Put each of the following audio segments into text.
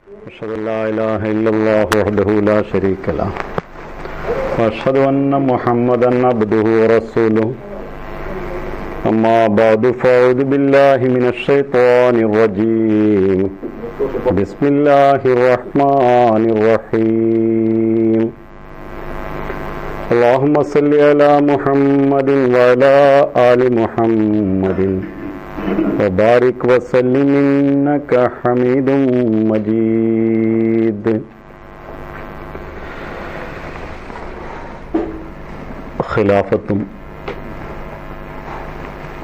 أشهد أن لا إله إلا الله وحده لا شريك له وأشهد أن محمدا عبده ورسوله أما بعد فأعوذ بالله من الشيطان الرجيم بسم الله الرحمن الرحيم اللهم صل على محمد وعلى آل محمد وبارك وسلم إنك حميد مجيد. ഖിലാഫത്തും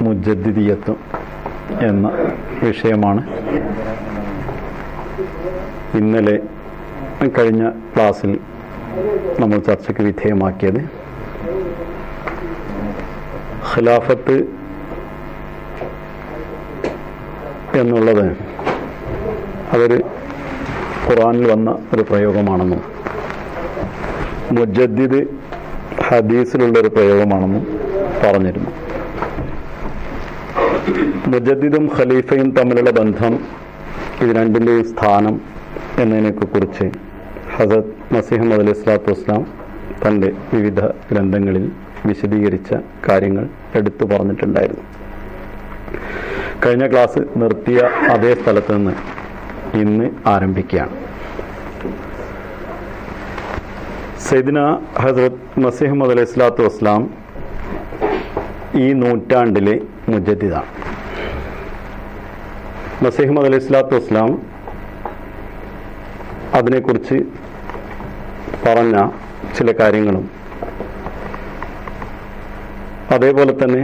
മുജദ്ദിദിയത്തും എന്ന വിഷയമാണ് ഇന്നലെ കഴിഞ്ഞ ക്ലാസ്സിൽ നമ്മൾ ചർച്ചയ്ക്ക് വിധേയമാക്കിയത്. ഖിലാഫത്ത് എന്നുള്ളത് അതൊരു ഖുർആനിൽ വന്ന ഒരു പ്രയോഗമാണെന്നും മുജദ്ദിദ് ഹദീസിലുള്ളൊരു പ്രയോഗമാണെന്നും പറഞ്ഞിരുന്നു. മുജദ്ദിദും ഖലീഫയും തമ്മിലുള്ള ബന്ധം, ഇത് രണ്ടിൻ്റെയും സ്ഥാനം എന്നതിനെയൊക്കെ കുറിച്ച് ഹസരത്ത് മസീഹ് മൗഊദ് അലൈഹി സ്വലാത്തു വസ്സലാം തൻ്റെ വിവിധ ഗ്രന്ഥങ്ങളിൽ വിശദീകരിച്ച കാര്യങ്ങൾ എടുത്തു പറഞ്ഞിട്ടുണ്ടായിരുന്നു. കഴിഞ്ഞ ക്ലാസ് നിർത്തിയ അതേ സ്ഥലത്ത് നിന്ന് ഇന്ന് ആരംഭിക്കുകയാണ്. സയ്യിദ്ന ഹസ്രത്ത് മസീഹ് മൗഊദ് അലൈഹി സ്വലാത്തു വസ്സലാം ഈ നൂറ്റാണ്ടിലെ മുജദ്ദിദാണ്. മസീഹ് മൗഊദ് അലൈഹി സ്വലാത്തു വസ്സലാം അതിനെക്കുറിച്ച് പറഞ്ഞ ചില കാര്യങ്ങളും അതേപോലെ തന്നെ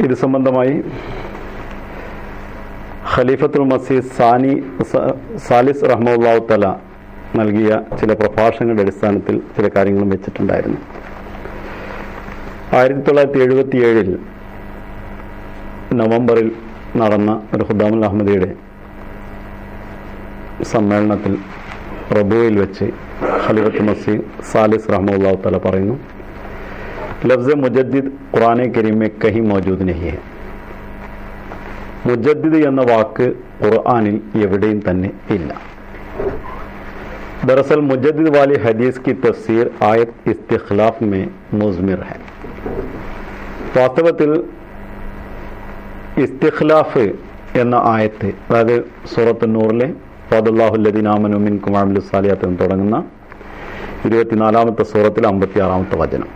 ഇത് സംബന്ധമായി ഖലീഫത്തുൽ മസീഹ് സാലിസ് റഹ്മത്തുള്ളാഹി തആല നൽകിയ ചില പ്രഭാഷണങ്ങളുടെ അടിസ്ഥാനത്തിൽ ചില കാര്യങ്ങളും വെച്ചിട്ടുണ്ടായിരുന്നു. 1977 നവംബറിൽ നടന്ന ഒരു ഖുദ്ദാമുൽ അഹമ്മദിയുടെ സമ്മേളനത്തിൽ റബൂയിൽ വെച്ച് ഖലീഫത്തുൽ മസീഹ് സാലിസ് റഹ്മത്തുള്ളാഹി തആല പറയുന്നു, ലഫ്സ് മുജദ്ദിദ് ഖുർആനെ കരീം में कहीं मौजूद नहीं है. മുജദ്ദിദ് എന്ന വാക്ക് ഖുർആനിൽ എവിടെയും തന്നെ ഇല്ല. दरअसल मुजद्दिद वाली हदीस की तफसीर आयत इस्तिഖ്ലാഫ് में मुज़मिर है. വാസ്തവത്തിൽ ഇസ്തിഖ്ലാഫ് എന്ന ആയത്ത്, അതായത് സൂറത്ത് നൂറിലെ വഅദല്ലാഹുല്ലദീന ആമനൂ മിൻകും വഅമിലുസ് സാലിഹാത്ത് എന്ന് തുടങ്ങുന്ന 24-ാമത്തെ സൂറത്തിൽ 56-ാമത്തെ വചനം,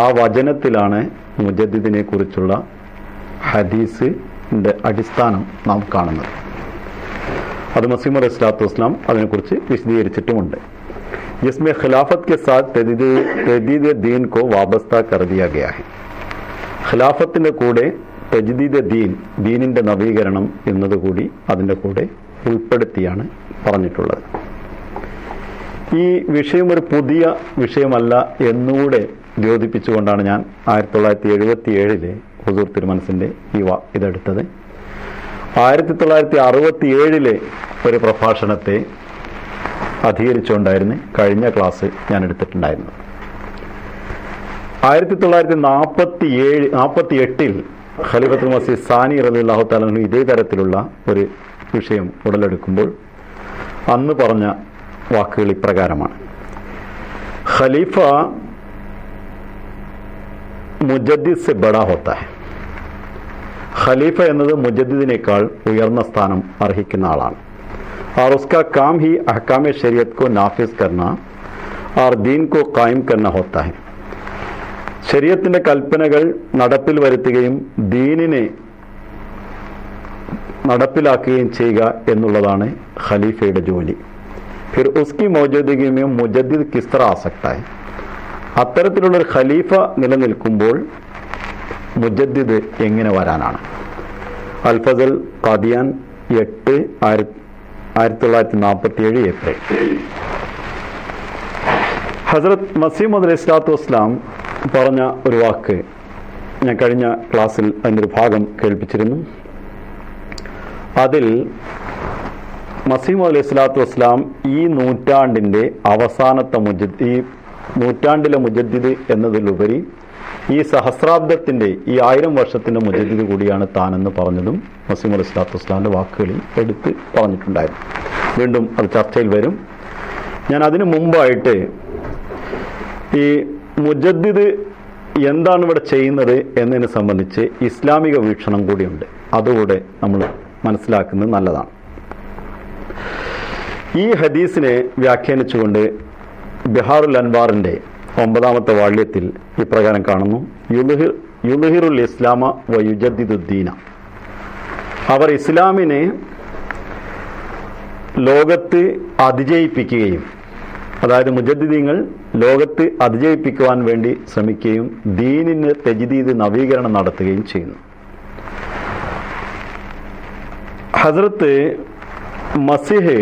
ആ വചനത്തിലാണ് മുജദ്ദിദിനെ കുറിച്ചുള്ള ഹദീസിൻ്റെ അടിസ്ഥാനം നാം കാണുന്നത്. അത് മസീഹ് മൗഊദ് അലൈഹിസ്സലാത്തു വസ്സലാം അതിനെക്കുറിച്ച് വിശദീകരിച്ചിട്ടുമുണ്ട്. ജിസ്മെ ഖിലാഫത്ത് കെ സാത്ത് തജ്ദീദ് ദീൻ കോ വാബസ്ത കർ ദിയ ഗയാ ഹൈ. ഖിലാഫത്തിൻ്റെ കൂടെ തജ്ദീദ് ദീനിൻ്റെ നവീകരണം എന്നതുകൂടി അതിൻ്റെ കൂടെ ഉൾപ്പെടുത്തിയാണ് പറഞ്ഞിട്ടുള്ളത്. ഈ വിഷയം ഒരു പുതിയ വിഷയമല്ല എന്നുകൂടെ ദ്യോതിപ്പിച്ചുകൊണ്ടാണ് ഞാൻ 1977 ഹുസൂർ തിരുമനസിൻ്റെ ഇതെടുത്തത്. 1967 ഒരു പ്രഭാഷണത്തെ അധികരിച്ചുകൊണ്ടായിരുന്നു കഴിഞ്ഞ ക്ലാസ് ഞാൻ എടുത്തിട്ടുണ്ടായിരുന്നത്. 1948 ഖലീഫത്തുൽ മസീഹ് സാനി റളിയല്ലാഹു തആല അൻഹു ഇതേ തരത്തിലുള്ള ഒരു വിഷയം ഉടലെടുക്കുമ്പോൾ അന്ന് പറഞ്ഞ വാക്കുകൾ ഇപ്രകാരമാണ്: ഖലീഫ മുജദ്ദിദ് സെ ബഡാ ഹോത്താ ഹൈ. ഖലീഫ എന്നത് മുജദ്ദിദിനേക്കാൾ ഉയർന്ന സ്ഥാനം അർഹിക്കുന്ന ആളാണ്. और उसका काम ही अहकाम शरीयत को नाफिज करना और दीन को कायम करना होता है. ശരീഅത്തിന്റെ കൽപ്പനകൾ നടപ്പിൽ വരുത്തുകയും ദീനിനെ നടപ്പിലാക്കുകയും ചെയ്യുക എന്നുള്ളതാണ് ഖലീഫയുടെ ജോലി. ഫിർ ഉസ്കി മൗജൂദഗി में മുജദ്ദിദ് കിസ് तरह आ सकता है. അത്തരത്തിലുള്ളൊരു ഖലീഫ നിലനിൽക്കുമ്പോൾ മുജദ്ദിദ് എങ്ങനെ വരാനാണ്? അൽഫസൽ ഖാദിയാൻ 1947 ഏപ്രിൽ. ഹസ്രത്ത് മസീഹ് മൗഊദ് അലൈഹി സ്വലാത്തു വസ്സലാം പറഞ്ഞ ഒരു വാക്ക് ഞാൻ കഴിഞ്ഞ ക്ലാസ്സിൽ അതിൻ്റെ ഒരു ഭാഗം കേൾപ്പിച്ചിരുന്നു. അതിൽ മസീഹ് മൗഊദ് അലൈഹി സ്വലാത്തു വസ്സലാം ഈ നൂറ്റാണ്ടിൻ്റെ അവസാനത്തെ ഈ നൂറ്റാണ്ടിലെ മുജദ്ദിദ് എന്നതിലുപരി ഈ സഹസ്രാബ്ദത്തിൻ്റെ ഈ 1000 വർഷത്തിൻ്റെ മുജദ്ദിദ് കൂടിയാണ് താനെന്ന് പറഞ്ഞതും മസീഹ് മൗഊദ് അലൈഹി സ്വലാത്തു വസ്സലാമിൻ്റെ വാക്കുകളിൽ എടുത്ത് പറഞ്ഞിട്ടുണ്ടായിരുന്നു. വീണ്ടും അത് ചർച്ചയിൽ വരും. ഞാൻ അതിനു മുമ്പായിട്ട് ഈ മുജദ്ദിദ് എന്താണ് ഇവിടെ ചെയ്യുന്നത് എന്നതിനെ സംബന്ധിച്ച് ഇസ്ലാമിക വീക്ഷണം കൂടിയുണ്ട്. അതുകൂടെ നമ്മൾ മനസ്സിലാക്കുന്നത് നല്ലതാണ്. ഈ ഹദീസിനെ വ്യാഖ്യാനിച്ചുകൊണ്ട് ബിഹാറുൽ അൻവാറിൻ്റെ 9ാമത്തെ വാള്യത്തിൽ ഇപ്രകാരം കാണുന്നു: യുദ്ഹിറുൽ ഇസ്ലാമ വ യുജദ്ദിദുദ്ദീന. അവർ ഇസ്ലാമിനെ ലോകത്ത് അതിജയിപ്പിക്കുകയും, അതായത് മുജദ്ദിദീങ്ങൾ ലോകത്ത് അതിജയിപ്പിക്കുവാൻ വേണ്ടി ശ്രമിക്കുകയും ദീനിന് തജ്ദീദ് നവീകരണം നടത്തുകയും ചെയ്യുന്നു. ഹസ്രത്ത് മസീഹ്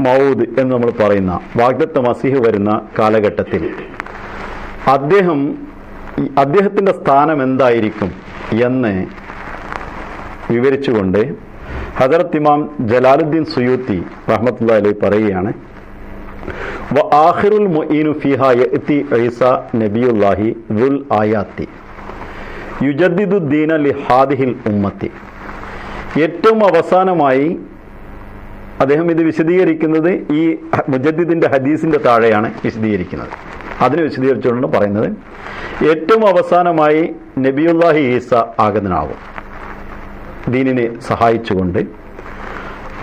മൗദ് എന്ന് നമ്മൾ പറയുന്ന വാഗ്ദത്ത മസീഹ് വരുന്ന കാലഘട്ടത്തിൽ അദ്ദേഹത്തിൻ്റെ സ്ഥാനം എന്തായിരിക്കും എന്ന് വിവരിച്ചുകൊണ്ട് ഹദറത്ത് ഇമാം ജലാലുദ്ദീൻ സുയൂത്തി റഹ്മത്തുള്ളാഹി അലൈഹി പറയുകയാണ്: വആഖിറുൽ മുഈനു ഫീഹാ യഅതി ഈസ നബിയുല്ലാഹി ദുൽ ആയാത്തി യുജദ്ദിദു ദീന ലിഹാദിഹിൽ ഉമ്മത്തി. ഏറ്റവും അവസാനമായി അദ്ദേഹം ഇത് വിശദീകരിക്കുന്നത് ഈ മുജദ്ദിദിൻ്റെ ഹദീസിൻ്റെ താഴെയാണ് വിശദീകരിക്കുന്നത്. അതിനെ വിശദീകരിച്ചുകൊണ്ട് പറയുന്നത്, ഏറ്റവും അവസാനമായി നബിയുല്ലാഹി ഈസ ആഗതനാകും ദീനിനെ സഹായിച്ചുകൊണ്ട്.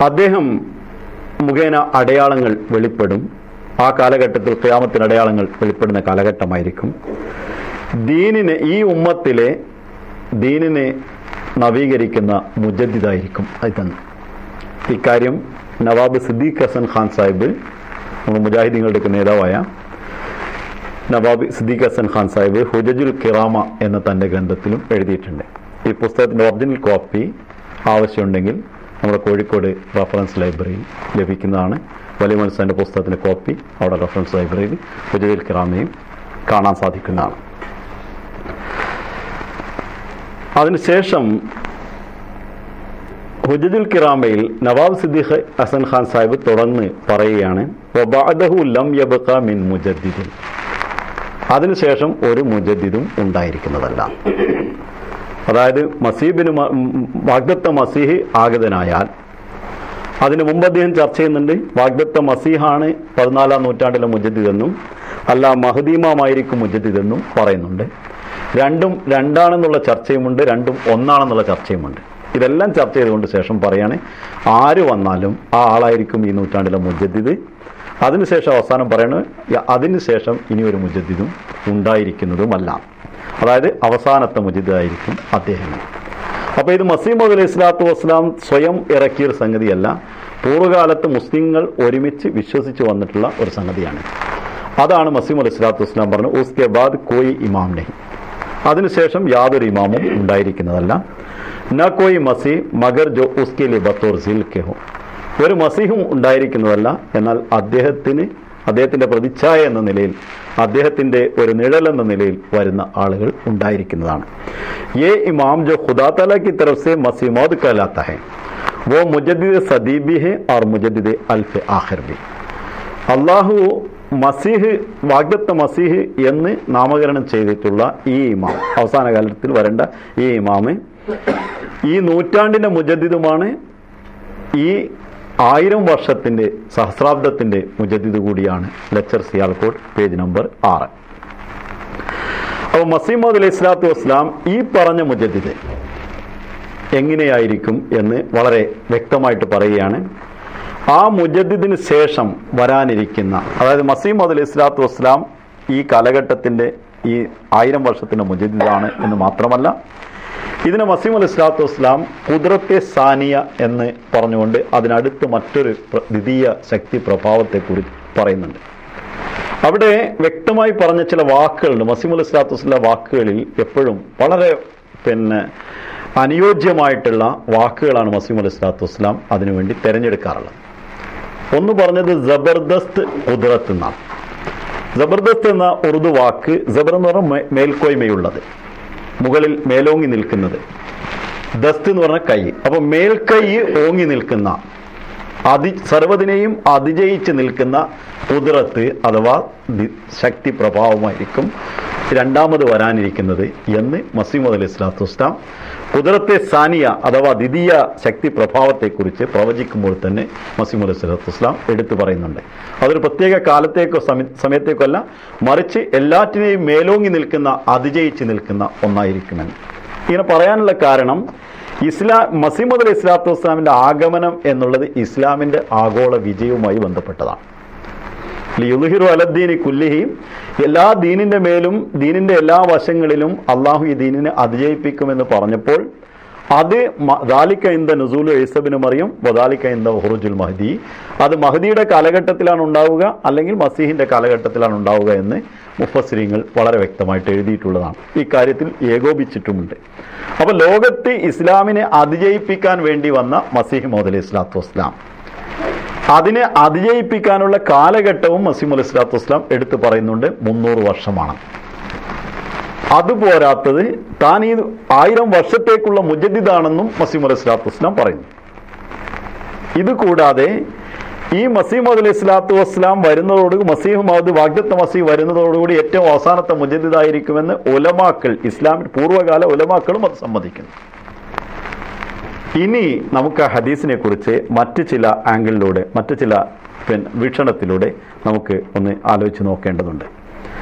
അദ്ദേഹം മുഖേന അടയാളങ്ങൾ വെളിപ്പെടും. ആ കാലഘട്ടത്തിൽ ഖിയാമത്തിന് അടയാളങ്ങൾ വെളിപ്പെടുന്ന കാലഘട്ടമായിരിക്കും. ദീനിനെ, ഈ ഉമ്മത്തിലെ ദീനിനെ നവീകരിക്കുന്ന മുജദ്ദിദായിരിക്കും ഇതെന്ന്. ഇക്കാര്യം നവാബ് സിദ്ദീഖ് ഹസൻ ഖാൻ സാഹിബ്, നമ്മൾ മുജാഹിദീങ്ങളുടെ നേതാവായ നവാബ് സിദ്ദീഖ് ഹസൻ ഖാൻ സാഹിബ് ഹുജജുൽ കിറാമ എന്ന തൻ്റെ ഗ്രന്ഥത്തിലും എഴുതിയിട്ടുണ്ട്. ഈ പുസ്തകത്തിൻ്റെ ഒറിജിനൽ കോപ്പി ആവശ്യമുണ്ടെങ്കിൽ നമ്മുടെ കോഴിക്കോട് റഫറൻസ് ലൈബ്രറിയിൽ ലഭിക്കുന്നതാണ്. വലിയ മനസ്സിൻ്റെ പുസ്തകത്തിൻ്റെ കോപ്പി അവിടെ റഫറൻസ് ലൈബ്രറിയിൽ ഹുജജുൽ കിറാമയും കാണാൻ സാധിക്കുന്നതാണ്. അതിനുശേഷം ഹുജജുൽ കിറാമയിൽ നവാബ് സിദ്ദീഖ് ഹസൻ ഖാൻ സാഹിബ് തുടർന്ന് പറയുകയാണ്: വബഅദഹു ലം യബ്ഖ മിൻ മുജദ്ദിദിൻ. അതിനുശേഷം ഒരു മുജദ്ദിദും ഉണ്ടായിരിക്കുന്നതല്ല. അതായത് മസീബിന് വാഗ്ദത്ത മസീഹ് ആഗതനായാൽ, അതിനു മുമ്പ് അദ്ദേഹം ചർച്ച ചെയ്യുന്നുണ്ട് വാഗ്ദത്ത മസീഹാണ് 14ാം നൂറ്റാണ്ടിലെ മുജദ്ദിദെന്നും അല്ല മഹ്ദീമായിരിക്കും മുജദ്ദിദെന്നും പറയുന്നുണ്ട്. രണ്ടും രണ്ടാണെന്നുള്ള ചർച്ചയുമുണ്ട്, രണ്ടും ഒന്നാണെന്നുള്ള ചർച്ചയുമുണ്ട്. ഇതെല്ലാം ചർച്ച ചെയ്തുകൊണ്ട് ശേഷം പറയാണ്, ആര് വന്നാലും ആ ആളായിരിക്കും ഈ നൂറ്റാണ്ടിലെ മുജദ്ദിദ്. അതിനുശേഷം അവസാനം പറയണത് അതിനുശേഷം ഇനിയൊരു മുജദ്ദിദും ഉണ്ടായിരിക്കുന്നതുമല്ല. അതായത് അവസാനത്തെ മുജദ്ദിദായിരിക്കും അദ്ദേഹം. അപ്പോൾ ഇത് മസീഹ് മൗഊദ് അലൈഹി സ്വലാത്തു വസ്സലാം സ്വയം ഇറക്കിയൊരു സംഗതിയല്ല, പൂർവ്വകാലത്ത് മുസ്ലിങ്ങൾ ഒരുമിച്ച് വിശ്വസിച്ച് വന്നിട്ടുള്ള ഒരു സംഗതിയാണ്. അതാണ് മസീഹ് മൗഊദ് അലൈഹി സ്വലാത്തു വസ്സലാം പറഞ്ഞത്, ഉസ്കെ ബാദ് കോയി ഇമാം നഹി. അതിനുശേഷം യാതൊരു ഇമാമും ഉണ്ടായിരിക്കുന്നതല്ല. ന കോയി മസീഹ് മഗർ ജോ ഉസ്കെ ലിയെ ബത്തോർ സിൽ കെ ഹോ. ഒരു മസീഹും ഉണ്ടായിരിക്കുന്നതല്ല, എന്നാൽ അദ്ദേഹത്തിൻ്റെ പ്രതിച്ഛായ എന്ന നിലയിൽ, അദ്ദേഹത്തിൻ്റെ ഒരു നിഴലെന്ന നിലയിൽ വരുന്ന ആളുകൾ ഉണ്ടായിരിക്കുന്നതാണ്. യേ ഇമാം ജോ ഖുദാ തആല की तरफ से मसीह मौद कहलाता है वो मुजद्दिद सदी भी है और मुजद्दिद अल्फ आखिर भी. അള്ളാഹു മസീഹ്, വാഗ്ദത്ത മസീഹ് എന്ന് നാമകരണം ചെയ്തിട്ടുള്ള ഈ ഇമാം, അവസാന കാലത്തിൽ വരേണ്ട ഈ ഇമാമ് ഈ നൂറ്റാണ്ടിൻ്റെ മുജദ്ദിദുമാണ്. ഈ 1000 വർഷത്തിൻ്റെ സഹസ്രാബ്ദത്തിൻ്റെ മുജദ്ദിദ് കൂടിയാണ്. Lecture Sialkot, page number 6. അപ്പോൾ മസീഹ് മൗഊദ് അലൈഹി സ്വലാത്തു വസ്സലാം ഈ പറഞ്ഞ മുജദ്ദിദ് എങ്ങനെയായിരിക്കും എന്ന് വളരെ വ്യക്തമായിട്ട് പറയുകയാണ്. ആ മുജദ്ദിദിന് ശേഷം വരാനിരിക്കുന്ന, അതായത് മസീഹ് മൗഊദ് അലൈഹി സ്വലാത്തു വസ്സലാം ഈ കാലഘട്ടത്തിൻ്റെ ഈ 1000 വർഷത്തിൻ്റെ മുജദ്ദിദാണ് എന്ന് മാത്രമല്ല, ഇതിനെ മസീഹ് അലൈഹി സ്വലാത്തു വസ്സലാം ഖുദ്റത്തെ സാനിയ എന്ന് പറഞ്ഞുകൊണ്ട് അതിനടുത്ത് മറ്റൊരു ദ്വിതീയ ശക്തി പ്രഭാവത്തെക്കുറിച്ച് പറയുന്നുണ്ട്. അവിടെ വ്യക്തമായി പറഞ്ഞ ചില വാക്കുകളുണ്ട്. മസീഹ് അലൈഹി സ്വലാത്തു വസ്സലാം വാക്കുകളിൽ എപ്പോഴും വളരെ അനുയോജ്യമായിട്ടുള്ള വാക്കുകളാണ് മസീഹ് അലൈഹി സ്വലാത്തു വസ്സലാം അതിനുവേണ്ടി തിരഞ്ഞെടുക്കാറുള്ളത്. ഒന്ന് പറഞ്ഞത് ജബർദസ്ത് ഖുദ്റത്ത് എന്നാണ്. ജബർദസ്ത് എന്ന ഉറുദു വാക്ക്, ജബർ എന്ന് പറഞ്ഞാൽ മേൽക്കോയ്മയുള്ളത്, മുകളിൽ മേലോങ്ങി നിൽക്കുന്നത്. ദസ്ത് എന്ന് പറഞ്ഞാൽ കൈ. അപ്പോൾ മേൽക്കൈ ഓങ്ങി നിൽക്കുന്ന, സർവ്വതിനെയും അതിജയിച്ച് നിൽക്കുന്ന ഖുദ്റത്ത് അഥവാ ശക്തി പ്രഭാവമായിരിക്കും രണ്ടാമത് വരാനിരിക്കുന്നത് എന്ന് മസീഹ് മൗഊദ് അലൈഹി സ്വലാത്തു വസ്സലാം ഖുദ്റത്തെ സാനിയ അഥവാ ദ്വിതീയ ശക്തി പ്രഭാവത്തെക്കുറിച്ച് പ്രവചിക്കുമ്പോൾ തന്നെ മസീഹ് മൗഊദ് അലൈഹി സ്വലാത്തു വസ്സലാം എടുത്തു പറയുന്നുണ്ട്. അതൊരു പ്രത്യേക കാലത്തേക്കോ സമയത്തേക്കോ അല്ല, മറിച്ച് എല്ലാറ്റിനെയും മേലോങ്ങി നിൽക്കുന്ന, അതിജയിച്ച് നിൽക്കുന്ന ഒന്നായിരിക്കുമെന്ന്. ഇങ്ങനെ പറയാനുള്ള കാരണം മസീഹ് മൗഊദ് അലൈഹി സ്വലാത്തു വസ്സലാമിൻ്റെ ആഗമനം എന്നുള്ളത് ഇസ്ലാമിൻ്റെ ആഗോള വിജയവുമായി ബന്ധപ്പെട്ടതാണ്. ലിയുദ്ഹിറു അലദ്ദീനി കുല്ലിഹി, എല്ലാ ദീനിൻ്റെ മേലും ദീനിൻ്റെ എല്ലാ വശങ്ങളിലും അള്ളാഹു ഈ ദീനിനെ അതിജയിപ്പിക്കുമെന്ന് പറഞ്ഞപ്പോൾ അത് ദാലിക ഇൻദ നുസൂലു ഈസ ഇബ്നു മറിയം വദാലിക ഇൻദ ഖുറൂജുൽ മഹ്ദി, അത് മഹ്ദിയുടെ കാലഘട്ടത്തിലാണ് ഉണ്ടാവുക അല്ലെങ്കിൽ മസീഹിൻ്റെ കാലഘട്ടത്തിലാണ് ഉണ്ടാവുക എന്ന് മുഫസ്സിരീങ്ങൾ വളരെ വ്യക്തമായിട്ട് എഴുതിയിട്ടുള്ളതാണ്. ഈ കാര്യത്തിൽ ഏകോപിച്ചിട്ടുമുണ്ട്. അപ്പോൾ ലോകത്ത് ഇസ്ലാമിനെ അതിജയിപ്പിക്കാൻ വേണ്ടി വന്ന മസീഹ് മൗഊദ് അലൈഹി സ്വലാത്തു വസ്സലാം, അതിനെ അതിജയിപ്പിക്കാനുള്ള കാലഘട്ടവും മസീഹ് അലൈഹി സ്വലാത്തു വസ്സലാം എടുത്തു പറയുന്നുണ്ട്, 300 വർഷമാണ്. അതുപോരാത്തത് താൻ ഈ 1000 വർഷത്തേക്കുള്ള മുജദ്ദിദാണെന്നും മസീഹ് അലൈഹി സ്വലാത്തു വസ്സലാം പറയുന്നു. ഇതുകൂടാതെ ഈ മസീഹ് മൗഊദ് അലൈഹി സ്വലാത്തു വസ്സലാം വരുന്നതോടുകൂടി, മസീഹ് മൗഊദ് വാഗ്ദത്ത മസീഹ് വരുന്നതോടുകൂടി ഏറ്റവും അവസാനത്തെ മുജദ്ദിദായിരിക്കുമെന്ന് ഉലമാക്കൾ, ഇസ്ലാമിൽ പൂർവ്വകാല ഉലമാക്കളും അത് സമ്മതിക്കുന്നു. ഇനി നമുക്ക് ആ ഹദീസിനെ കുറിച്ച് മറ്റു ചില ആംഗിളിലൂടെ, മറ്റു ചില വീക്ഷണത്തിലൂടെ നമുക്ക് ഒന്ന് ആലോചിച്ച് നോക്കേണ്ടതുണ്ട്.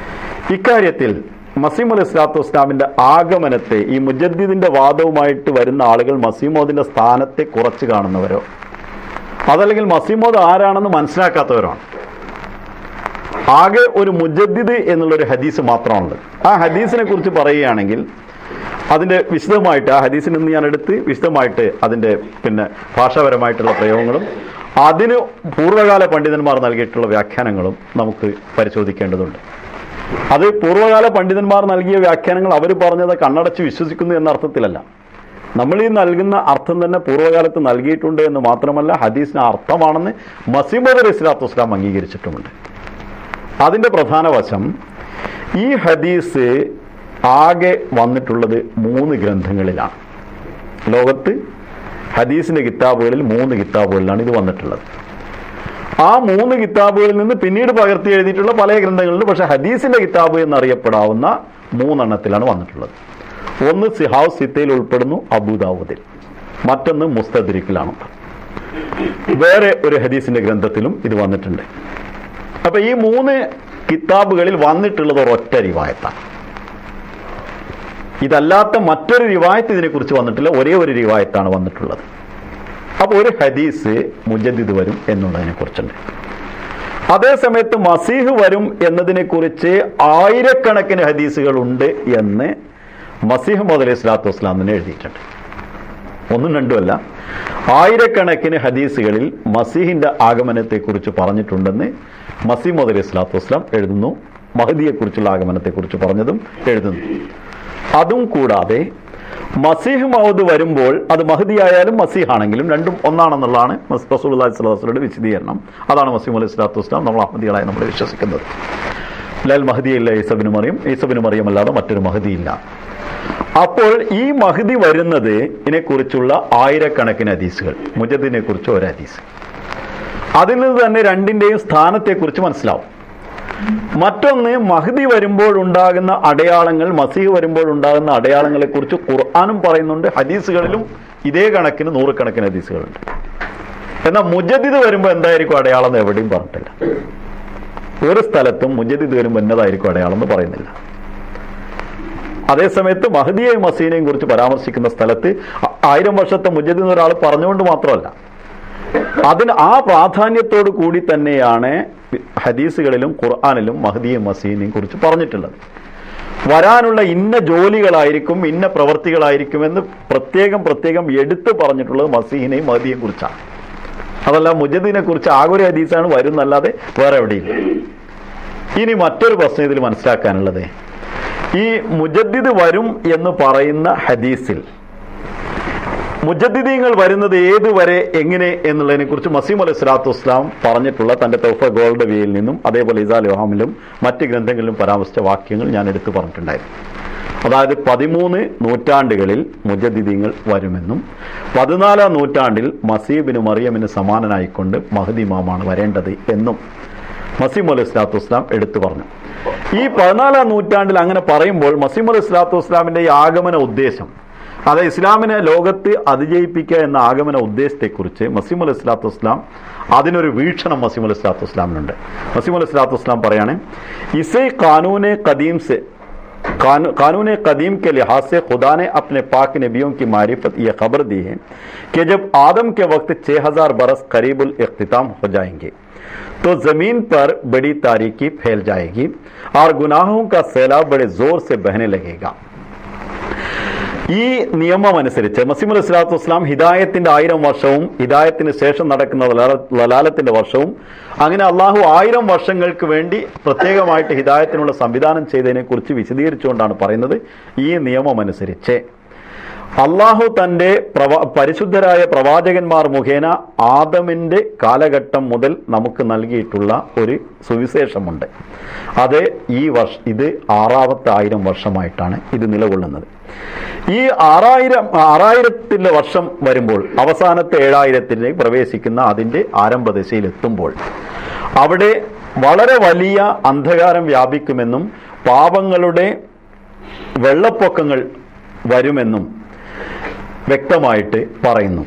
ഇക്കാര്യത്തിൽ മസീഹ് അലൈഹി സ്വലാത്തു വസ്സലാമിൻ്റെ ആഗമനത്തെ ഈ മുജദ്ദിദിൻ്റെ വാദവുമായിട്ട് വരുന്ന ആളുകൾ മസീഹ് മൗഊദിൻ്റെ സ്ഥാനത്തെ കുറച്ച് കാണുന്നവരോ അതല്ലെങ്കിൽ മസീഹ് മൗഊദ് ആരാണെന്ന് മനസ്സിലാക്കാത്തവരാണ്. ആകെ ഒരു മുജദ്ദിദ് എന്നുള്ളൊരു ഹദീസ് മാത്രമാണുള്ളത്. ആ ഹദീസിനെ കുറിച്ച് പറയുകയാണെങ്കിൽ അതിൻ്റെ വിശദമായിട്ട്, ആ ഹദീസിൽ നിന്ന് ഞാൻ എടുത്ത് വിശദമായിട്ട് അതിൻ്റെ ഭാഷാപരമായിട്ടുള്ള പ്രയോഗങ്ങളും അതിന് പൂർവ്വകാല പണ്ഡിതന്മാർ നൽകിയിട്ടുള്ള വ്യാഖ്യാനങ്ങളും നമുക്ക് പരിശോധിക്കേണ്ടതുണ്ട്. അത് പൂർവ്വകാല പണ്ഡിതന്മാർ നൽകിയ വ്യാഖ്യാനങ്ങൾ അവർ പറഞ്ഞത് കണ്ണടച്ച് വിശ്വസിക്കുന്നു എന്ന അർത്ഥത്തിലല്ല. നമ്മൾ ഈ നൽകുന്ന അർത്ഥം തന്നെ പൂർവ്വകാലത്ത് നൽകിയിട്ടുണ്ട് എന്ന് മാത്രമല്ല, ഹദീസിന് അർത്ഥമാണെന്ന് മസീഹ് മൗഊദ് അലൈഹി സ്വലാത്തു വസ്സലാം അംഗീകരിച്ചിട്ടുമുണ്ട്. അതിൻ്റെ പ്രധാന വശം, ഈ ഹദീസ് ആകെ വന്നിട്ടുള്ളത് 3 ഗ്രന്ഥങ്ങളിലാണ്. ലോകത്ത് ഹദീസിൻ്റെ കിതാബുകളിൽ 3 കിതാബുകളിലാണ് ഇത് വന്നിട്ടുള്ളത്. ആ 3 കിതാബുകളിൽ നിന്ന് പിന്നീട് പകർത്തി എഴുതിയിട്ടുള്ള പല ഗ്രന്ഥങ്ങളിലും, പക്ഷേ ഹദീസിൻ്റെ കിതാബ് എന്നറിയപ്പെടാവുന്ന 3 എണ്ണത്തിലാണ് വന്നിട്ടുള്ളത്. ഒന്ന് സിഹാവ് സിത്തയിൽ ഉൾപ്പെടുന്നു, അബൂദാവൂദിൽ. മറ്റൊന്ന് മുസ്തദ്രിക്കിലാണ്. വേറെ ഒരു ഹദീസിൻ്റെ ഗ്രന്ഥത്തിലും ഇത് വന്നിട്ടുണ്ട്. അപ്പോൾ ഈ 3 കിതാബുകളിൽ വന്നിട്ടുള്ളത് ഒരൊറ്റ റിവായത്താണ്. ഇതല്ലാത്ത മറ്റൊരു റിവായത്ത് ഇതിനെക്കുറിച്ച് വന്നിട്ടില്ല, ഒരേ ഒരു റിവായത്താണ് വന്നിട്ടുള്ളത്. അപ്പോൾ ഒരു ഹദീസ് മുജദ്ദിദ് വരും എന്നുള്ളതിനെ കുറിച്ചുണ്ട്. അതേസമയത്ത് മസീഹ് വരും എന്നതിനെക്കുറിച്ച് ആയിരക്കണക്കിന് ഹദീസുകളുണ്ട് എന്ന് മസീഹ് മൗഊദ് അലൈഹി സ്വലാത്തു വസ്സലാം തന്നെ എഴുതിയിട്ടുണ്ട്. 1ഉം 2ഉം അല്ല, ആയിരക്കണക്കിന് ഹദീസുകളിൽ മസീഹിൻ്റെ ആഗമനത്തെക്കുറിച്ച് പറഞ്ഞിട്ടുണ്ടെന്ന് മസീഹ് മൗഊദ് അലൈഹി സ്വലാത്തു വസ്സലാം എഴുതുന്നു. മഹ്ദിയെക്കുറിച്ചുള്ള ആഗമനത്തെക്കുറിച്ച് പറഞ്ഞതും എഴുതുന്നു. അതും കൂടാതെ മസീഹ് മൗഊദ് വരുമ്പോൾ അത് മഹ്ദി ആയാലും മസീഹ് ആണെങ്കിലും രണ്ടും ഒന്നാണെന്നുള്ളതാണ് റസൂലുള്ളാഹി സ്വല്ലല്ലാഹു അലൈഹി വസല്ലമയുടെ വിശദീകരണം. അതാണ് മസീഹ് അലൈഹി സ്വലാത്തു വസ്സലാം നമ്മൾ അഹ്മദികളായി നമ്മൾ വിശ്വസിക്കുന്നത്. ലൽ മഹ്ദി ഇല്ല ഈസ ഇബ്നു മറിയം, ഈസ ഇബ്നു മറിയം അല്ലാതെ മറ്റൊരു മഹ്ദി ഇല്ല. അപ്പോൾ ഈ മഹ്ദി വരുന്നത് ഇതിനെക്കുറിച്ചുള്ള ആയിരക്കണക്കിന് ഹദീസുകൾ, മുജദ്ദിദിനെ കുറിച്ച് ഒരു ഹദീസ്, അതിൽ നിന്ന് തന്നെ രണ്ടിൻ്റെയും സ്ഥാനത്തെക്കുറിച്ച് മനസ്സിലാവും. മറ്റൊന്ന്, മഹ്ദി വരുമ്പോൾ ഉണ്ടാകുന്ന അടയാളങ്ങൾ, മസീഹ് വരുമ്പോൾ ഉണ്ടാകുന്ന അടയാളങ്ങളെക്കുറിച്ച് ഖുർആനും പറയുന്നുണ്ട്, ഹദീസുകളിലും ഇതേ കണക്കിന് 100 കണക്കിന് ഹദീസുകളുണ്ട്. എന്നാൽ മുജദ്ദിദ് വരുമ്പോൾ എന്തായിരിക്കും അടയാളം എന്ന് എവിടെയും പറഞ്ഞിട്ടില്ല. ഒരു സ്ഥലത്തും മുജദ്ദിദ് വരുമ്പോൾ എന്നതായിരിക്കും അടയാളം എന്ന് പറയുന്നില്ല. അതേസമയത്ത് മഹ്ദിയെയും മസീഹിനെയും കുറിച്ച് പരാമർശിക്കുന്ന സ്ഥലത്ത് 1000 വർഷത്തെ മുജദ്ദിദ് ഒരാൾ പറഞ്ഞുകൊണ്ട് മാത്രമല്ല, അതിന് ആ പ്രാധാന്യത്തോടു കൂടി തന്നെയാണ് ഹദീസുകളിലും ഖുർആനിലും മഹ്ദിയെയും മസീഹിനെയും കുറിച്ച് പറഞ്ഞിട്ടുള്ളത്. വരാനുള്ള ഇന്ന ജോലികളായിരിക്കും, ഇന്ന പ്രവർത്തികളായിരിക്കുമെന്ന് പ്രത്യേകം എടുത്തു പറഞ്ഞിട്ടുള്ളത് മസീഹിനെയും മഹ്ദിയെയും കുറിച്ചാണ്. അതല്ല മുജദ്ദിദിനെ കുറിച്ച് ആകെ ഒരു ഹദീസാണ് വരുന്നല്ലാതെ വേറെ എവിടെയില്ല. ഇനി മറ്റൊരു പ്രശ്നം ഇതിൽ മനസ്സിലാക്കാനുള്ളത്, ഈ മുജദ്ദിദ് വരും എന്ന് പറയുന്ന ഹദീസിൽ മുജദ്ദിദീങ്ങൾ വരുന്നത് ഏതുവരെ എങ്ങനെ എന്നുള്ളതിനെ കുറിച്ച് മസീഹ് അലൈഹി സ്വലാത്തു വസ്സലാം പറഞ്ഞിട്ടുള്ള തന്റെ തൗഫ ഗോൾഡ് വിയിൽ നിന്നും അതേപോലെ ഇസാൽ യോഹാമിലും മറ്റ് ഗ്രന്ഥങ്ങളിലും പരാമർശിച്ച വാക്യങ്ങൾ ഞാൻ എടുത്തു പറഞ്ഞിട്ടുണ്ടായിരുന്നു. അതായത് 13 നൂറ്റാണ്ടുകളിൽ മുജദ്ദിദീങ്ങൾ വരുമെന്നും 14-ാം നൂറ്റാണ്ടിൽ മസീഹ് ഇബ്നു മറിയമിന് സമാനനായിക്കൊണ്ട് മഹ്ദി ഇമാമാണ് വരേണ്ടത് എന്നും മസീഹ് അലൈഹി സ്വലാത്തു വസ്സലാം എടുത്തു പറഞ്ഞു. ഈ 14-ാം നൂറ്റാണ്ടിൽ അങ്ങനെ പറയുമ്പോൾ മസീഹ് അലൈഹി സ്വലാത്തു വസ്സലാമിൻ്റെ ഈ ആഗമന ഉദ്ദേശം, അതായത് ഇസ്ലാമിനെ ലോകത്ത് അതിജയിപ്പിക്കുക എന്ന ആഗമന ഉദ്ദേശത്തെക്കുറിച്ച് മസീഹ് അലൈഹി സ്വലാത്തു വസ്സലാം അതിനൊരു വീക്ഷണം മസീഹ് അലൈഹി സ്വലാത്തു വസ്സലാമിനുണ്ട്. മസീഹ് അലൈഹി സ്വലാത്തു വസ്സലാം പറയാണ്, ഇസേ क़ാനൂനെ कदीम के लिहाज से खुदा ने अपने पाक नबियों की मारिफत यह खबर दी है कि जब आदम के वक्त 6000 बरस करीबुल इख्तिताम हो जाएंगे तो ज़मीन पर बड़ी तारीकी फैल जाएगी और गुनाहों का सैलाब बड़े ज़ोर से बहने लगेगा. ഈ നിയമം അനുസരിച്ച് മസീഹ് അലൈഹി സ്വലാത്തു വസ്സലാം ഹിദായത്തിന്റെ 1000 വർഷവും ഹിദായത്തിന് ശേഷം നടക്കുന്ന ലലാലത്തിന്റെ വർഷവും, അങ്ങനെ അള്ളാഹു 1000 വർഷങ്ങൾക്ക് വേണ്ടി പ്രത്യേകമായിട്ട് ഹിദായത്തിനുള്ള സംവിധാനം ചെയ്തതിനെ കുറിച്ച് വിശദീകരിച്ചുകൊണ്ടാണ് പറയുന്നത്. ഈ നിയമം അനുസരിച്ച് അള്ളാഹു തൻ്റെ പരിശുദ്ധരായ പ്രവാചകന്മാർ മുഖേന ആദമിൻ്റെ കാലഘട്ടം മുതൽ നമുക്ക് നൽകിയിട്ടുള്ള ഒരു സുവിശേഷമുണ്ട്. അത് ഇത് 6ാമത്തെ 1000 വർഷമായിട്ടാണ് ഇത് നിലകൊള്ളുന്നത്. ഈ 6000 വർഷം വരുമ്പോൾ അവസാനത്തെ 7000 പ്രവേശിക്കുന്ന അതിൻ്റെ ആരംഭദശയിലെത്തുമ്പോൾ അവിടെ വളരെ വലിയ അന്ധകാരം വ്യാപിക്കുമെന്നും പാപങ്ങളുടെ വെള്ളപ്പൊക്കങ്ങൾ വരുമെന്നും വ്യക്തമായിട്ട് പറയുന്നു.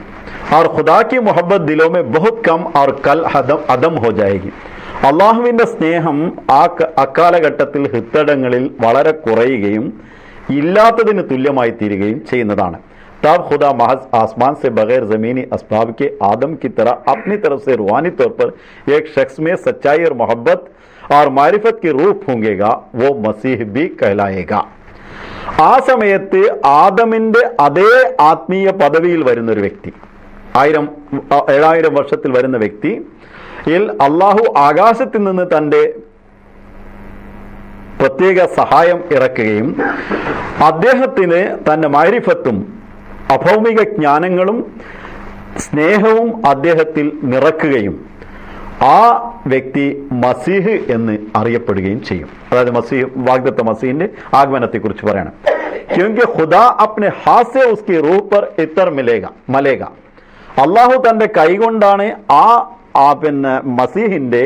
और खुदा की मोहब्बत दिलों में बहुत कम और कल अदम हो जाएगी. അള്ളാഹുവിൻ്റെ സ്നേഹം അക്കാലഘട്ടത്തിൽ ഹൃദയങ്ങളിൽ വളരെ കുറയുകയും ഇല്ലാത്തതിന് തുല്യമായി തീരുകയും ചെയ്യുന്നതാണ്. तब खुदा महज आसमान से बगैर ज़मीनी असबाब के आदम की तरह अपनी तरफ से रूहानी तौर पर एक शख्स में सच्चाई और मोहब्बत और मारिफत की रूह फूंकेगा, वो मसीह भी कहलाएगा. ആ സമയത്ത് ആദമിൻ്റെ അതേ ആത്മീയ പദവിയിൽ വരുന്നൊരു വ്യക്തി, 7000 വർഷത്തിൽ വരുന്ന വ്യക്തി അള്ളാഹു ആകാശത്തിൽ നിന്ന് തൻ്റെ പ്രത്യേക സഹായം ഇറക്കുകയും അദ്ദേഹത്തിന് തൻ്റെ മാരിഫത്തും അഭൗമിക ജ്ഞാനങ്ങളും സ്നേഹവും അദ്ദേഹത്തിൽ നിറക്കുകയും ആ വ്യക്തി മസീഹ് എന്ന് അറിയപ്പെടുകയും ചെയ്യും. അതായത് മസീഹ്, വാഗ്ദത്ത മസീഹിന്റെ ആഗമനത്തെക്കുറിച്ച് പറയണം. ക്യോങ്കി ഖുദാ അപ്നെ ഹാത്ത് സേ ഉസ്കി റൂഹ് പർ ഇത്തർ മലേഗ. അള്ളാഹു തൻ്റെ കൈകൊണ്ടാണ് ആ മസീഹിന്റെ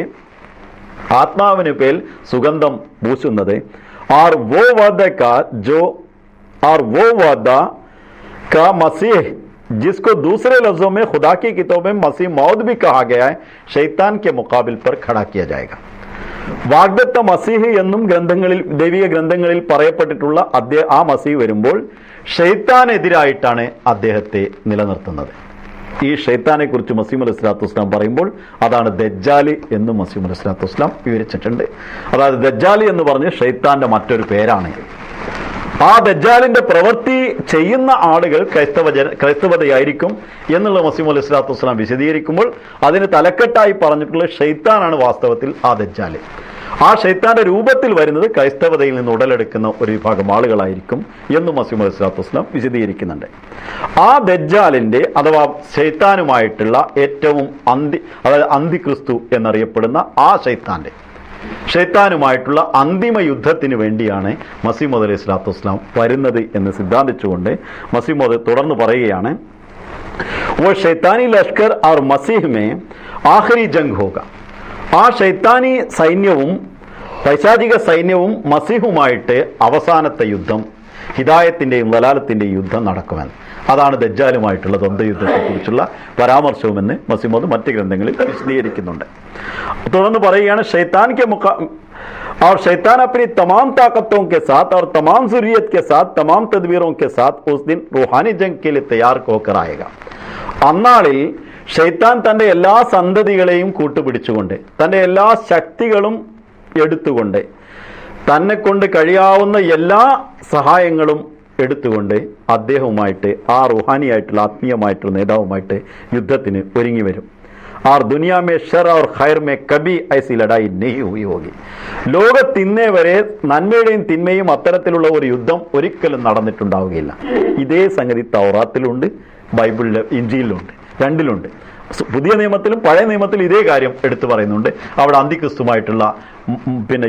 ആത്മാവിന് പേൽ സുഗന്ധം പൂശുന്നത്. और वो वादा का मसीह जिसको दूसरे लफ्जों में खुदा की किताब में मसीह मौद भी कहा गया है, शैतान के मुकाबिल पर खड़ा किया जाएगा. വാഗ്ദത്ത മസീഹ് എന്നും ദൈവിക ഗ്രന്ഥങ്ങളിൽ പറയപ്പെട്ടിട്ടുള്ള ആ മസീഹ് വരുമ്പോൾ ഷൈത്താനെതിരായിട്ടാണ് അദ്ദേഹത്തെ നിലനിർത്തുന്നത്. ഈ ഷൈത്താനെ കുറിച്ച് മസീഹ് അലൈഹി സ്വലാത്തു വസ്സലാം പറയുമ്പോൾ അതാണ് ദജ്ജാൽ എന്ന് മസീഹ് അലൈഹി സ്വലാത്തു വസ്സലാം വിവരിച്ചിട്ടുണ്ട്. അതായത് ദജ്ജാൽ എന്ന് പറഞ്ഞ് ഷൈത്താന്റെ മറ്റൊരു പേരാണ്. ആ ദജ്ജാലിന്റെ പ്രവൃത്തി ചെയ്യുന്ന ആളുകൾ ക്രൈസ്തവതയായിരിക്കും എന്നുള്ള മസീഹ് അലൈഹി സ്വലാത്തു വസ്സലാം വിശദീകരിക്കുമ്പോൾ അതിന് തലക്കെട്ടായി പറഞ്ഞിട്ടുള്ള ഷൈത്താനാണ് വാസ്തവത്തിൽ ആ ദജ്ജാൽ. ആ ഷൈത്താന്റെ രൂപത്തിൽ വരുന്നത് ക്രൈസ്തവതയിൽ നിന്ന് ഉടലെടുക്കുന്ന ഒരു വിഭാഗം ആളുകളായിരിക്കും എന്നും മസീഹ് അലൈഹി സ്വലാത്തു വസ്സലാം വിശദീകരിക്കുന്നുണ്ട്. ആ ദജ്ജാലിന്റെ അഥവാ ഷൈത്താനുമായിട്ടുള്ള ഏറ്റവും അതായത് അന്തിക്രിസ്തു എന്നറിയപ്പെടുന്ന ആ ഷൈത്താനുമായിട്ടുള്ള അന്തിമ യുദ്ധത്തിന് വേണ്ടിയാണ് മസീഹ് മൗഊദ് അലൈഹി സ്വലാത്തു വസ്സലാം വരുന്നത് എന്ന് സിദ്ധാന്തിച്ചുകൊണ്ട് മസീഹ് മൗഊദ് തുടർന്ന് പറയുകയാണ്, वो शैतानी लश्कर और मसीह में आखिरी जंग होगा. ആ ഷൈത്താനി സൈന്യവും പൈശാചിക സൈന്യവും മസീഹുമായിട്ട് അവസാനത്തെ യുദ്ധം, ഹിദായത്തിന്റെയും ലലാലത്തിന്റെയും യുദ്ധം നടക്കുമെന്ന്. അതാണ് ദജ്ജാലുമായിട്ടുള്ള ദ്വന്ദ്വയുദ്ധത്തെക്കുറിച്ചുള്ള പരാമർശവുമെന്ന് മസീഹ് മൗഊദ് മറ്റ് ഗ്രന്ഥങ്ങളിൽ വിശദീകരിക്കുന്നുണ്ട്. തുടർന്ന് പറയുകയാണ്, और शैतान अपनी तमाम ताकतों के साथ और तमाम ज़ुर्रियत के साथ तमाम तदबीरों के साथ उस दिन रूहानी जंग के लिए तैयार होकर आएगा. അന്നാളിൽ ഷൈത്താൻ തൻ്റെ എല്ലാ സന്തതികളെയും കൂട്ടുപിടിച്ചുകൊണ്ട് തൻ്റെ എല്ലാ ശക്തികളും എടുത്തുകൊണ്ട് തന്നെ കൊണ്ട് കഴിയാവുന്ന എല്ലാ സഹായങ്ങളും എടുത്തുകൊണ്ട് അദ്ദേഹവുമായിട്ട് ആ റുഹാനിയായിട്ടുള്ള ആത്മീയമായിട്ടുള്ള നേതാവുമായിട്ട് യുദ്ധത്തിന് ഒരുങ്ങി വരും. और दुनिया में शर और खैर में कभी ऐसी लड़ाई नहीं हुई होगी. ലോകത്തിന്നേ വരെ നന്മയുടെയും തിന്മയും അത്തരത്തിലുള്ള ഒരു യുദ്ധം ഒരിക്കലും നടന്നിട്ടുണ്ടാവുകയില്ല. ഇതേ സംഗതി തൗറാത്തിലുണ്ട്, ബൈബിളിലെ ഇഞ്ചീലിലുണ്ട്, രണ്ടിലുണ്ട്. പുതിയ നിയമത്തിലും പഴയ നിയമത്തിലും ഇതേ കാര്യം എടുത്തു പറയുന്നുണ്ട്. അവിടെ അന്തിക്രിസ്തുമായിട്ടുള്ള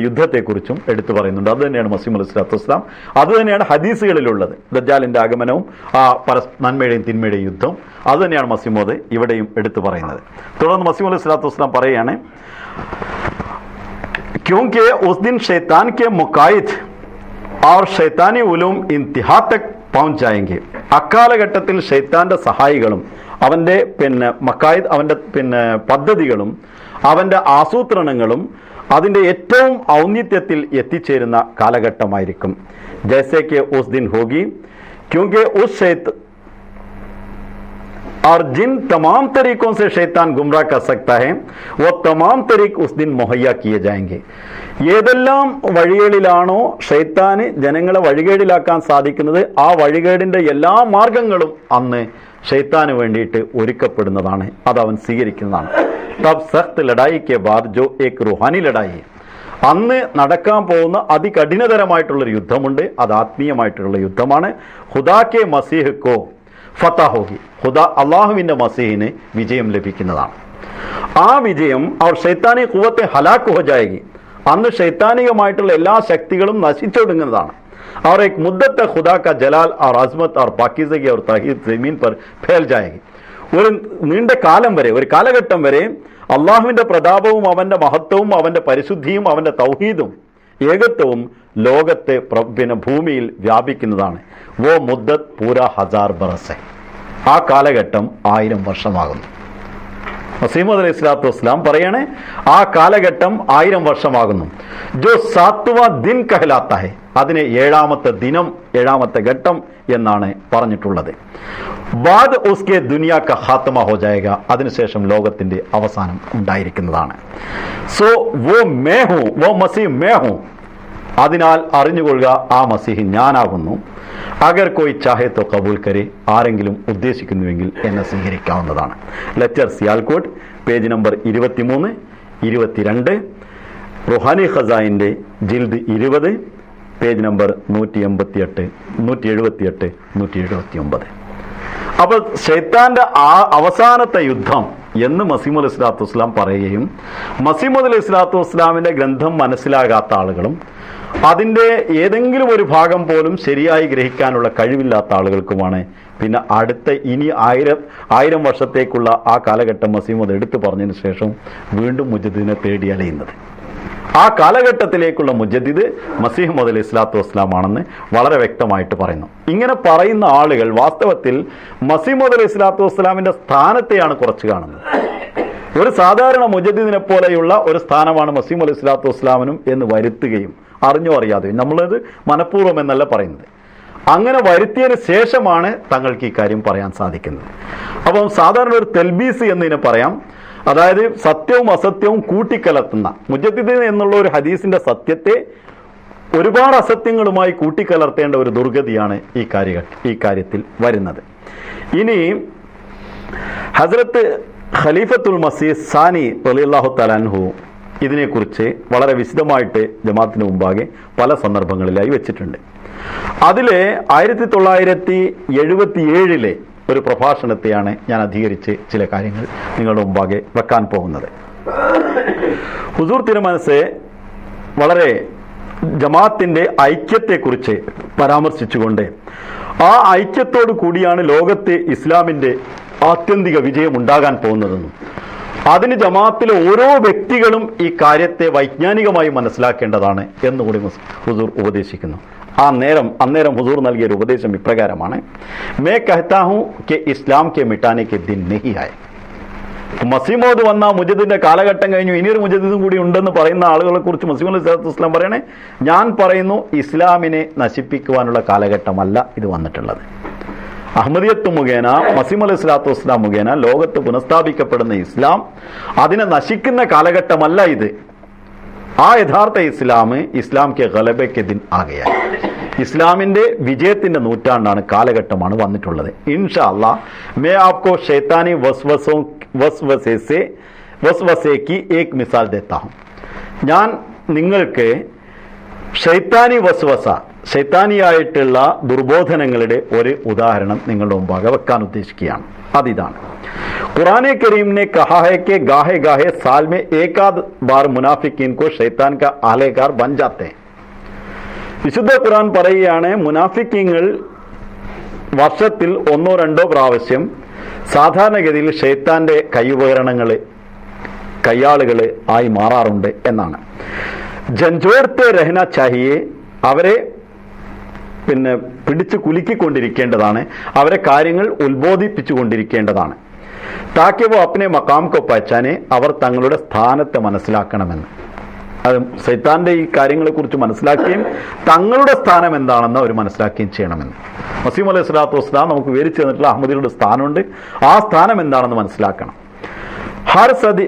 യുദ്ധത്തെക്കുറിച്ചും എടുത്തു പറയുന്നുണ്ട്. അത് തന്നെയാണ് മസീഹ് അലൈഹി സ്വലാത്തു വസ്സലാം, അത് തന്നെയാണ് ഹദീസുകളിലുള്ളത്. ദജ്ജാലിന്റെ ആഗമനവും ആ നന്മയുടെയും തിന്മയുടെയും യുദ്ധം, അത് തന്നെയാണ് മസീഹ് മൗഊദ് ഇവിടെയും എടുത്തു പറയുന്നത്. തുടർന്ന് മസീഹ് അലൈഹി സ്വലാത്തു വസ്സലാം പറയുകയാണ്, क्योंकि उस दिन शैतान के मुकाइद और शैतानी उलूम इंतहा तक പहुഞ്ച് जाएंगे. അക്കാലഘട്ടത്തിൽ ഷൈത്താന്റെ സഹായികളും അവന്റെ മക്കായിദ്, അവന്റെ പദ്ധതികളും അവന്റെ ആസൂത്രണങ്ങളും അതിന്റെ ഏറ്റവും ഔന്നിത്യത്തിൽ എത്തിച്ചേരുന്ന കാലഘട്ടമായിരിക്കും. जैसे कि उस दिन होगी क्योंकि उस शैतान और जिन तमाम तरीकों से शैतान गुमराह कर सकता है वो तमाम तरीक उस दिन मुहैया किए जाएंगे. ഏതെല്ലാം വഴികളിലാണോ ഷൈത്താന് ജനങ്ങളെ വഴികേടിലാക്കാൻ സാധിക്കുന്നത് ആ വഴികേടിന്റെ എല്ലാ മാർഗങ്ങളും അന്ന് ഷൈത്താന് വേണ്ടിയിട്ട് ഒരുക്കപ്പെടുന്നതാണ്. അത് അവൻ സ്വീകരിക്കുന്നതാണ്. തബ് സഖ്ത് ലഡായി കെ ബാദ് ജോ ഏക് റുഹാനി ലഡായി, അന്ന് നടക്കാൻ പോകുന്ന അതികഠിനതരമായിട്ടുള്ളൊരു യുദ്ധമുണ്ട്. അത് ആത്മീയമായിട്ടുള്ള യുദ്ധമാണ്. ഖുദാ കെ മസീഹ് കോ ഫതഹ് ഹോഗി, ഖുദാ അള്ളാഹുവിന്റെ മസീഹിന് വിജയം ലഭിക്കുന്നതാണ്. ആ വിജയം അവർ ഷൈത്താനി ഖുവത്തെ ഹലാക്ക് ഹോ ജായേഗി, അന്ന് ഷൈത്താനികമായിട്ടുള്ള എല്ലാ ശക്തികളും നശിച്ചൊടുങ്ങുന്നതാണ്. और एक मुद्दत खुदा का जलाल और अजमत और पाकीज़गी और तौहीद ज़मीन पर फैल जाएगी. ഒരു നീണ്ട കാലം വരെ, ഒരു കാലഘട്ടം വരെ അള്ളാഹുവിന്റെ പ്രതാപവും അവന്റെ മഹത്വവും അവന്റെ പരിശുദ്ധിയും അവന്റെ തൗഹീദും ഏകത്വവും ലോകത്തെ ഭൂമിയിൽ വ്യാപിക്കുന്നതാണ്. വോ മുദ്ദത്ത് പൂര 1000 ബറസ്, ആ കാലഘട്ടം 1000 വർഷമാകുന്നു. മസീഹ് അലൈഹി സ്വലാത്തു വസ്സലാം പറയണേ ആ കാലഘട്ടം 1000 വർഷമാകുന്നു. ജോ സാത്വ ദിൻ കഹലാത്ത ഹെ, അതിനെ 7ാമത്തെ ദിനം, 7ാമത്തെ ഘട്ടം എന്നാണ് പറഞ്ഞിട്ടുള്ളത്. ബാദ് ഉസ്കെ ദുനിയാ ക ഖാത്മ ഹോ ജായേഗ, അതിനുശേഷം ലോകത്തിന്റെ അവസാനം ഉണ്ടായിരിക്കുന്നതാണ്. സോ വോ മേ ഹൂ, വോ മസീഹ് മേ ഹൂ, അതിനാൽ അറിഞ്ഞുകൊള്ളുക ആ മസീഹ് ഞാനാകുന്നു. അഗർ കോയി ചാഹെ തോ കബൂൽ കരെ, ആരെങ്കിലും ഉദ്ദേശിക്കുന്നുവെങ്കിൽ എന്നെ സ്വീകരിക്കാവുന്നതാണ്. ലെറ്റർ സിയാൽകോട്ട്, പേജ് നമ്പർ 23, 22, റുഹാനി ഖസായിന്റെ ജിൽദ് 20, പേജ് നമ്പർ 188, 178, 179. അപ്പോൾ ഷൈത്താന്റെ ആ അവസാനത്തെ യുദ്ധം എന്ന് മസീഹ് അലൈഹി സ്വലാത്തു വസ്സലാം പറയുകയും മസീഹ് അലൈഹി സ്വലാത്തു വസ്സലാമിന്റെ ഗ്രന്ഥം മനസ്സിലാകാത്ത ആളുകളും അതിൻ്റെ ഏതെങ്കിലും ഒരു ഭാഗം പോലും ശരിയായി ഗ്രഹിക്കാനുള്ള കഴിവില്ലാത്ത ആളുകൾക്കുമാണ് പിന്നെ അടുത്ത ഇനി 1000 വർഷത്തേക്കുള്ള ആ കാലഘട്ടം മസീഹ് എടുത്തു പറഞ്ഞതിന് ശേഷം വീണ്ടും മുജദ്ദിദിനെ തേടി അലയുന്നത്. ആ കാലഘട്ടത്തിലേക്കുള്ള മുജദ്ദിദ് മസീഹ് അലൈഹി സ്വലാത്തു വസ്സലാം ആണെന്ന് വളരെ വ്യക്തമായിട്ട് പറയുന്നു. ഇങ്ങനെ പറയുന്ന ആളുകൾ വാസ്തവത്തിൽ മസീഹ് അലൈഹി സ്വലാത്തു വസ്സലാമിന്റെ സ്ഥാനത്തെയാണ് കുറച്ച് കാണുന്നത്. ഒരു സാധാരണ മുജദ്ദിദിനെ പോലെയുള്ള ഒരു സ്ഥാനമാണ് മസീഹ് അലൈഹി സ്വലാത്തു വസ്സലാമിനും എന്ന് വരുത്തുകയും അറിഞ്ഞോ അറിയാതെ, നമ്മളത് മനഃപൂർവ്വം എന്നല്ല പറയുന്നത്, അങ്ങനെ വരുത്തിയതിന് ശേഷമാണ് തങ്ങൾക്ക് ഈ കാര്യം പറയാൻ സാധിക്കുന്നത്. അപ്പം സാധാരണ ഒരു തെൽബീസ് എന്നതിനെ പറയാം, അതായത് സത്യവും അസത്യവും കൂട്ടിക്കലർത്തുന്ന. മുജദ്ദിദ് എന്നുള്ള ഒരു ഹദീസിന്റെ സത്യത്തെ ഒരുപാട് അസത്യങ്ങളുമായി കൂട്ടിക്കലർത്തേണ്ട ഒരു ദുർഗതിയാണ് ഈ കാര്യത്തിൽ വരുന്നത്. ഇനി ഹസ്രത്ത് ഖലീഫത്തുൽ മസീഹ് സാനി റളിയല്ലാഹു തആല അൻഹു ഇതിനെക്കുറിച്ച് വളരെ വിശദമായിട്ട് ജമാഅത്തിന് മുമ്പാകെ പല സന്ദർഭങ്ങളിലായി വെച്ചിട്ടുണ്ട്. അതിൽ 1977 ഒരു പ്രഭാഷണത്തെയാണ് ഞാൻ അധികരിച്ച് ചില കാര്യങ്ങൾ നിങ്ങളുടെ മുമ്പാകെ വെക്കാൻ പോകുന്നത്. ഹുസൂർ തിരുമനസ് വളരെ ജമാഅത്തിന്റെ ഐക്യത്തെക്കുറിച്ച് പരാമർശിച്ചുകൊണ്ട് ആ ഐക്യത്തോടു കൂടിയാണ് ലോകത്ത് ഇസ്ലാമിന്റെ ആത്യന്തിക വിജയം ഉണ്ടാകാൻ പോകുന്നതെന്നും അതിന് ജമാഅത്തിലെ ഓരോ വ്യക്തികളും ഈ കാര്യത്തെ വൈജ്ഞാനികമായി മനസ്സിലാക്കേണ്ടതാണ് എന്നുകൂടി ഹുസൂർ ഉപദേശിക്കുന്നു. അന്നേരം ഹുസൂർ നൽകിയ ഒരു ഉപദേശം ഇപ്രകാരമാണ്: മേ കഹ്താ ഹൂം കെ ഇസ്ലാം കെ മിട്ടാനെ കെ ദിൻ നഹി ആയ. മസീഹ് മൗഊദ് വന്ന മുജദ്ദിദിന്റെ കാലഘട്ടം കഴിഞ്ഞു, ഇനിയൊരു മുജദ്ദിദും കൂടി ഉണ്ടെന്ന് പറയുന്ന ആളുകളെ കുറിച്ച് മസീഹ് അലൈഹി സ്വലാത്തു വസ്സലാം പറയണേ, ഞാൻ പറയുന്നു ഇസ്ലാമിനെ നശിപ്പിക്കുവാനുള്ള കാലഘട്ടമല്ല ഇത് വന്നിട്ടുള്ളത്. അഹമ്മദിയത്ത് മുഖേന മസീഹ് അലൈഹി സ്വലാത്തു വസ്സലാം മുഖേന ലോകത്ത് പുനഃസ്ഥാപിക്കപ്പെടുന്ന ഇസ്ലാം അതിനെ നശിക്കുന്ന കാലഘട്ടമല്ല ഇത്. ആ യഥാർത്ഥ ഇസ്ലാം കെ ഗലബെ ദിൻ ആകയായി, ഇസ്ലാമിന്റെ വിജയത്തിന്റെ നൂറ്റാണ്ടാണ്, കാലഘട്ടമാണ് വന്നിട്ടുള്ളത്. ഇൻഷാ അല്ലാഹ് മേ ആപ്കോ ശൈത്താനി വസ്വസേ കി ഏക് മിസാൽ ദേത്താ ഹൂം. ഞാൻ നിങ്ങൾക്ക് ശൈത്താനി വസ്വസ, ശൈത്താനിയായിട്ടുള്ള ദുർബോധനങ്ങളുടെ ഒരു ഉദാഹരണം നിങ്ങളുടെ മുമ്പാകെ വെക്കാൻ ഉദ്ദേശിക്കുകയാണ്. അതിതാണ്, ഖുറാനെ കരീം ने कहा है कि गाहे गाहे साल में एक आध बार मुनाफिकीन को शैतान का आलेकार बन जाते हैं. വിശുദ്ധ ഖുർആൻ പറയുകയാണ്, മുനാഫിക്കീങ്ങൾ വർഷത്തിൽ 1-2 പ്രാവശ്യം സാധാരണഗതിയിൽ ഷൈത്താന്റെ കൈയാളുകൾ ആയി മാറാറുണ്ട് എന്നാണ്. ജഞ്ചോർത്തെ രഹന ചാഹിയെ, അവരെ പിന്നെ പിടിച്ചു കുലുക്കിക്കൊണ്ടിരിക്കേണ്ടതാണ്, അവരെ കാര്യങ്ങൾ ഉത്ബോധിപ്പിച്ചുകൊണ്ടിരിക്കേണ്ടതാണ്. താക്കിവോ അപ്നെ മക്കാം കോ പഹച്ചാനെ, അവർ തങ്ങളുടെ സ്ഥാനത്തെ മനസ്സിലാക്കണമെന്ന്. അത് സൈത്താന്റെ ഈ കാര്യങ്ങളെക്കുറിച്ച് മനസ്സിലാക്കുകയും തങ്ങളുടെ സ്ഥാനം എന്താണെന്ന് അവർ മനസ്സിലാക്കുകയും ചെയ്യണമെന്ന്. മസീഹ് അലൈഹി സ്വലാത്തു വസ്സലാം നമുക്ക് വിവരിച്ചു തന്നിട്ടുള്ള അഹമ്മദികളുടെ സ്ഥാനമുണ്ട്, ആ സ്ഥാനം എന്താണെന്ന് മനസ്സിലാക്കണം. हर सदी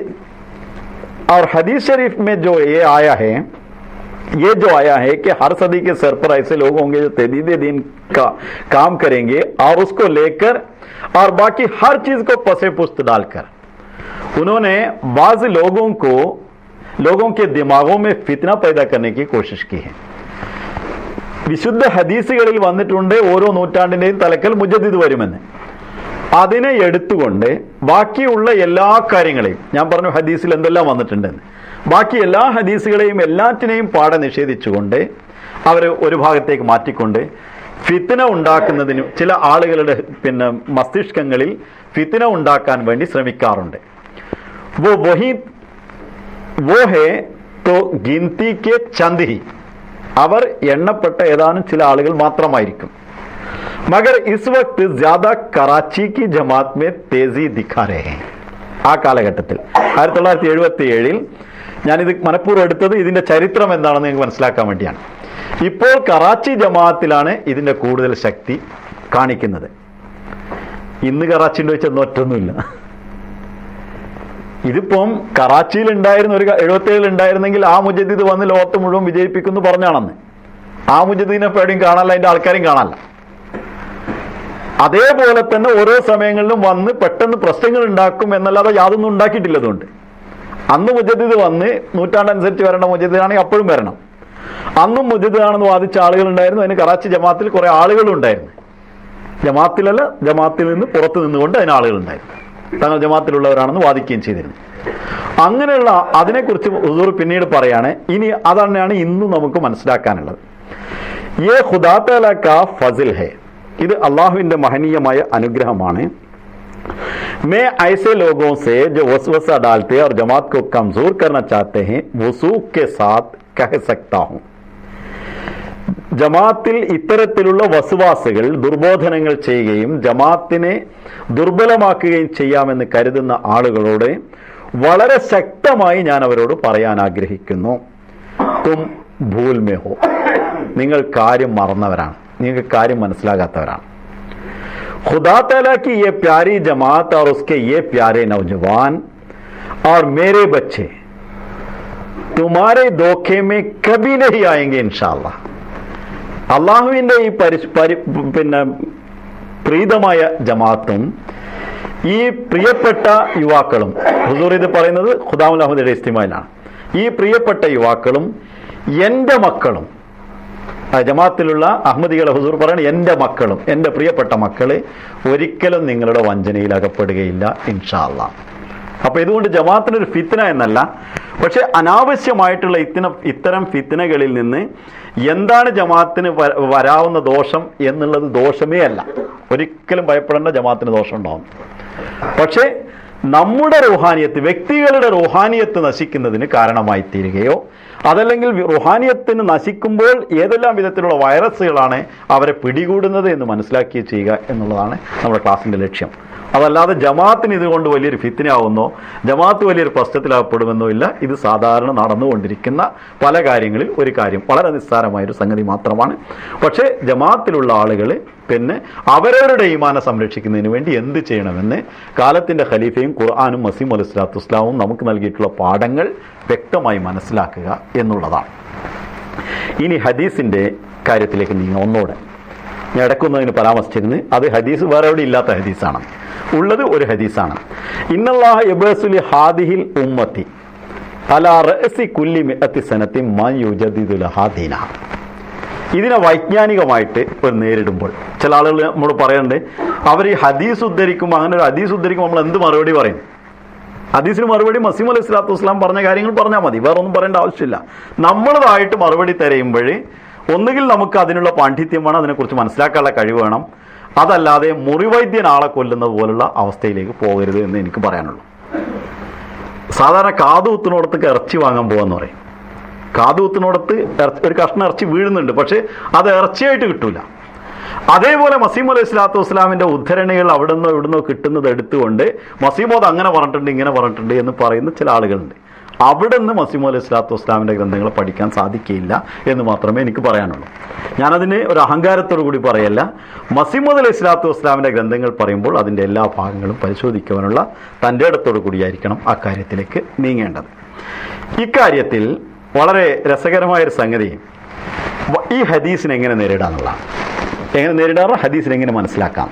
और हदीस शरीफ में जो ये आया है कि हर सदी के सर पर ऐसे लोग होंगे जो तदीद दीन का काम करेंगे और उसको लेकर और बाकी हर चीज को पसे पुस्त डालकर उन्होंने बाज लोगों के दिमागों में फितना पैदा करने की कोशिश की है. വിശുദ്ധ ഹദീസുകളിൽ വന്നിട്ടുണ്ട് ഓരോ നൂറ്റാണ്ടിന്റെയും തലക്കൽ മുജദ്ദിദ് വരുമെന്ന്. അതിനെ എടുത്തുകൊണ്ട് ബാക്കിയുള്ള എല്ലാ കാര്യങ്ങളെയും, ഞാൻ പറഞ്ഞു ഹദീസിൽ എന്തെല്ലാം വന്നിട്ടുണ്ടെന്ന്, ബാക്കി എല്ലാ ഹദീസുകളെയും എല്ലാറ്റിനെയും പാടെ നിഷേധിച്ചുകൊണ്ട് അവർ ഒരു ഭാഗത്തേക്ക് മാറ്റിക്കൊണ്ട് ഫിത്ന ഉണ്ടാക്കുന്നതിനും ചില ആളുകളുടെ പിന്നെ മസ്തിഷ്കങ്ങളിൽ ഫിത്ന ഉണ്ടാക്കാൻ വേണ്ടി ശ്രമിക്കാറുണ്ട്. वो है तो गिनती के चंद ही, അവർ എണ്ണപ്പെട്ട ഏതാനും ചില ആളുകൾ മാത്രമായിരിക്കും. മഗർ ഇസ് വക്ത് ജ്യാദാ കറാച്ചി കി ജമാഅത്ത് മേ തേസി ദിഖാ രഹേ ഹൈ. ആ കാലഘട്ടത്തിൽ 1977 ഞാനിത് മനഃപൂർവ്വം എടുത്തത് ഇതിന്റെ ചരിത്രം എന്താണെന്ന് നിങ്ങൾക്ക് മനസ്സിലാക്കാൻ വേണ്ടിയാണ്. ഇപ്പോൾ കറാച്ചി ജമാഅത്തിലാണ് ഇതിന്റെ കൂടുതൽ ശക്തി കാണിക്കുന്നത്. ഇന്ന് കറാച്ചി ഉണ്ട് വെച്ചാൽ ഒറ്റൊന്നുമില്ല. ഇതിപ്പം കറാച്ചിയിൽ ഉണ്ടായിരുന്ന ഒരു 77 ഉണ്ടായിരുന്നെങ്കിൽ ആ മുജദ്ദിദ് വന്ന് ലോകത്ത് മുഴുവൻ വിജയിപ്പിക്കുന്നു പറഞ്ഞാണെന്ന്. ആ മുജദ്ദിദിനെ പേടിയും കാണാനല്ല, അതിന്റെ ആൾക്കാരെയും കാണാനല്ല. അതേപോലെ തന്നെ ഓരോ സമയങ്ങളിലും വന്ന് പെട്ടെന്ന് പ്രശ്നങ്ങൾ ഉണ്ടാക്കും എന്നല്ലാതെ യാതൊന്നും ഉണ്ടാക്കിയിട്ടില്ല. അതുകൊണ്ട് അന്ന് മുജദ്ദിദ് വന്ന് നൂറ്റാണ്ടനുസരിച്ച് വരേണ്ട മുജദ്ദിദാണെങ്കിൽ അപ്പോഴും വരണം. അന്നും മുജദ്ദിദാണെന്ന് വാദിച്ച ആളുകൾ ഉണ്ടായിരുന്നു. അതിന് കറാച്ചി ജമാഅത്തിൽ കുറെ ആളുകളും ഉണ്ടായിരുന്നു. ജമാഅത്തിലല്ല, ജമാഅത്തിൽ നിന്ന് പുറത്ത് നിന്നുകൊണ്ട് അതിന് ആളുകളുണ്ടായിരുന്നു. തങ്ങൾ ജമാഅത്തിലുള്ളവരാണെന്ന് വാദിക്കുകയും ചെയ്തിരുന്നു. അങ്ങനെയുള്ള അതിനെക്കുറിച്ച് ഹുസൂർ പിന്നീട് പറയാണ്. ഇനി അതാണ് ഇന്നും നമുക്ക് മനസ്സിലാക്കാനുള്ളത്. യേ ഖുദാ തആല കാ ഫസിൽ ഹേ, ഇത് അള്ളാഹുവിന്റെ മഹനീയമായ അനുഗ്രഹമാണ്. मैं ऐसे लोगों से जो वसवसा डालते हैं और जमात को कमजोर करना चाहते हैं वसूख के साथ कह सकता हूं. ജമാഅത്തിൽ ഇത്തരത്തിലുള്ള വസ്വാസുകൾ, ദുർബോധനങ്ങൾ ചെയ്യുകയും ജമാഅത്തിനെ ദുർബലമാക്കുകയും ചെയ്യാമെന്ന് കരുതുന്ന ആളുകളോട് വളരെ ശക്തമായി ഞാൻ അവരോട് പറയാൻ ആഗ്രഹിക്കുന്നു. തും ഭൂൽ മേ ഹോ, നിങ്ങൾ കാര്യം മറന്നവരാണ്, നിങ്ങൾക്ക് കാര്യം മനസ്സിലാകാത്തവരാണ്. खुदा ताला की ये प्यारी जमात और उसके ये प्यारे नौजवान और मेरे बच्चे तुम्हारे धोखे में कभी नहीं आएंगे इंशाअल्लाह. അള്ളാഹുവിന്റെ ഈ പിന്നെ പ്രീതമായ ജമാഅത്തും ഈ പ്രിയപ്പെട്ട യുവാക്കളും, ഹുസൂർ ഇത് പറയുന്നത് ഖുദാമുൽ അഹമ്മദിയുടെ ഇസ്തിമായിലാണ്, ഈ പ്രിയപ്പെട്ട യുവാക്കളും എൻ്റെ മക്കളും, ജമാഅത്തിലുള്ള അഹമ്മദികളെ ഹുസൂർ പറയണം, എൻ്റെ മക്കളും, എൻ്റെ പ്രിയപ്പെട്ട മക്കളെ ഒരിക്കലും നിങ്ങളുടെ വഞ്ചനയിൽ അകപ്പെടുകയില്ല ഇൻഷാ അല്ലാഹ്. അപ്പൊ ഇതുകൊണ്ട് ജമാഅത്തിനൊരു ഫിത്ന എന്നല്ല, പക്ഷെ അനാവശ്യമായിട്ടുള്ള ഇത്തരം ഫിത്നകളിൽ നിന്ന് എന്താണ് ജമാഅത്തിന് വരാവുന്ന ദോഷം എന്നുള്ളത് ദോഷമേ അല്ല. ഒരിക്കലും ഭയപ്പെടേണ്ട, ജമാഅത്തിന് ദോഷം ഉണ്ടാവും. പക്ഷേ നമ്മുടെ റൂഹാനിയത്ത്, വ്യക്തികളുടെ റൂഹാനിയത്ത് നശിക്കുന്നതിന് കാരണമായി തീരുകയോ അതല്ലെങ്കിൽ റുഹാനിയത്തിന് നശിക്കുമ്പോൾ ഏതെല്ലാം വിധത്തിലുള്ള വൈറസുകളാണ് അവരെ പിടികൂടുന്നത് എന്ന് മനസ്സിലാക്കി ചെയ്യുക എന്നുള്ളതാണ് നമ്മുടെ ക്ലാസിന്റെ ലക്ഷ്യം. അതല്ലാതെ ജമാഅത്തിന് ഇതുകൊണ്ട് വലിയൊരു ഫിത്നയാവുന്നോ ജമാഅത്ത് വലിയൊരു പ്രശ്നത്തിലാകപ്പെടുമെന്നോ ഇല്ല. ഇത് സാധാരണ നടന്നുകൊണ്ടിരിക്കുന്ന പല കാര്യങ്ങളിൽ ഒരു കാര്യം, വളരെ നിസ്സാരമായൊരു സംഗതി മാത്രമാണ്. പക്ഷേ ജമാഅത്തിലുള്ള ആളുകൾ പിന്നെ അവരവരുടെ ഈമാനെ സംരക്ഷിക്കുന്നതിന് വേണ്ടി എന്ത് ചെയ്യണമെന്ന് കാലത്തിന്റെ ഖലീഫയും ഖുർആനും മസീഹ് അലൈഹി സ്വലാത്തു വസ്സലാമും നമുക്ക് നൽകിയിട്ടുള്ള പാഠങ്ങൾ വ്യക്തമായി മനസ്സിലാക്കുക എന്നുള്ളതാണ്. ഇനി ഹദീസിന്റെ കാര്യത്തിലേക്ക് നീങ്ങുക. ഒന്നോടെ ഞാൻ ഇടയ്ക്കൊന്നതിന് പരാമർശിച്ചിരുന്നു, അത് ഹദീസ് വേറെ എവിടെ ഇല്ലാത്ത ഹദീസാണ്, ഉള്ളത് ഒരു ഹദീസാണ്. ഇന്നല്ലാഹ യബ്അസുലി ഹാദിഹിൽ ഉമ്മത്തി അലാ റഅസി കുല്ലി മിഅത്തി സനത്തി മൻ യുജദ്ദിദു ലഹാ ദീനഹ. ഇതിനെ വൈജ്ഞാനികമായിട്ട് ഒരു നേരിടുമ്പോൾ ചില ആളുകൾ നമ്മൾ പറയുന്നുണ്ട്, അവർ ഈ ഹദീസ് ഉദ്ധരിക്കുമ്പോൾ, അങ്ങനെ ഒരു ഹദീസ് ഉദ്ധരിക്കുമ്പോൾ നമ്മൾ എന്ത് മറുപടി പറയും? ഹദീസിന് മറുപടി മസീഹ് അലൈഹി സ്വലാത്തു വസ്സലാം പറഞ്ഞ കാര്യങ്ങൾ പറഞ്ഞാൽ മതി, വേറെ ഒന്നും പറയേണ്ട ആവശ്യമില്ല. നമ്മളതായിട്ട് മറുപടി തരയുമ്പോൾ ഒന്നുകിൽ നമുക്ക് അതിനുള്ള പാണ്ഡിത്യം വേണം, അതിനെക്കുറിച്ച് മനസ്സിലാക്കാനുള്ള കഴിവ് വേണം. അതല്ലാതെ മുറിവൈദ്യൻ ആളെ കൊല്ലുന്നത് പോലുള്ള അവസ്ഥയിലേക്ക് പോകരുത് എന്ന് എനിക്ക് പറയാനുള്ളൂ. സാധാരണ കാതുകുത്തിനോടത്തേക്ക് ഇറച്ചി വാങ്ങാൻ പോകാന്ന് പറയും. കാതുകുത്തിനോടത്ത് ഒരു കഷ്ണം ഇറച്ചി വീഴുന്നുണ്ട്, പക്ഷെ അത് ഇറച്ചിയായിട്ട് കിട്ടൂല. അതേപോലെ മസീമു അലൈഹി സ്വലാത്തു വസ്സലാമിന്റെ ഉദ്ധരണികൾ അവിടുന്നോ ഇവിടുന്നോ കിട്ടുന്നത് എടുത്തുകൊണ്ട് മസീമോദ് അങ്ങനെ പറഞ്ഞിട്ടുണ്ട് ഇങ്ങനെ പറഞ്ഞിട്ടുണ്ട് എന്ന് പറയുന്ന ചില ആളുകളുണ്ട്. അവിടെ നിന്ന് മസീമു അലൈഹി സ്വലാത്തു വസ്സലാമിന്റെ ഗ്രന്ഥങ്ങൾ പഠിക്കാൻ സാധിക്കില്ല എന്ന് മാത്രമേ എനിക്ക് പറയാനുള്ളൂ. ഞാനതിന് ഒരു അഹങ്കാരത്തോടു കൂടി പറയല്ല. മസീമോദ് അലൈഹി സ്വലാത്തു വസ്സലാമിന്റെ ഗ്രന്ഥങ്ങൾ പറയുമ്പോൾ അതിൻ്റെ എല്ലാ ഭാഗങ്ങളും പരിശോധിക്കുവാനുള്ള തൻ്റെ ഇടത്തോടു കൂടിയായിരിക്കണം അക്കാര്യത്തിലേക്ക് നീങ്ങേണ്ടത്. ഇക്കാര്യത്തിൽ വളരെ രസകരമായൊരു സംഗതി ഈ ഹദീസിനെ എങ്ങനെ നേരിടാന്നുള്ളതാണ്. എങ്ങനെ നേരിടാറ്, ഹദീസിനെ എങ്ങനെ മനസ്സിലാക്കാം.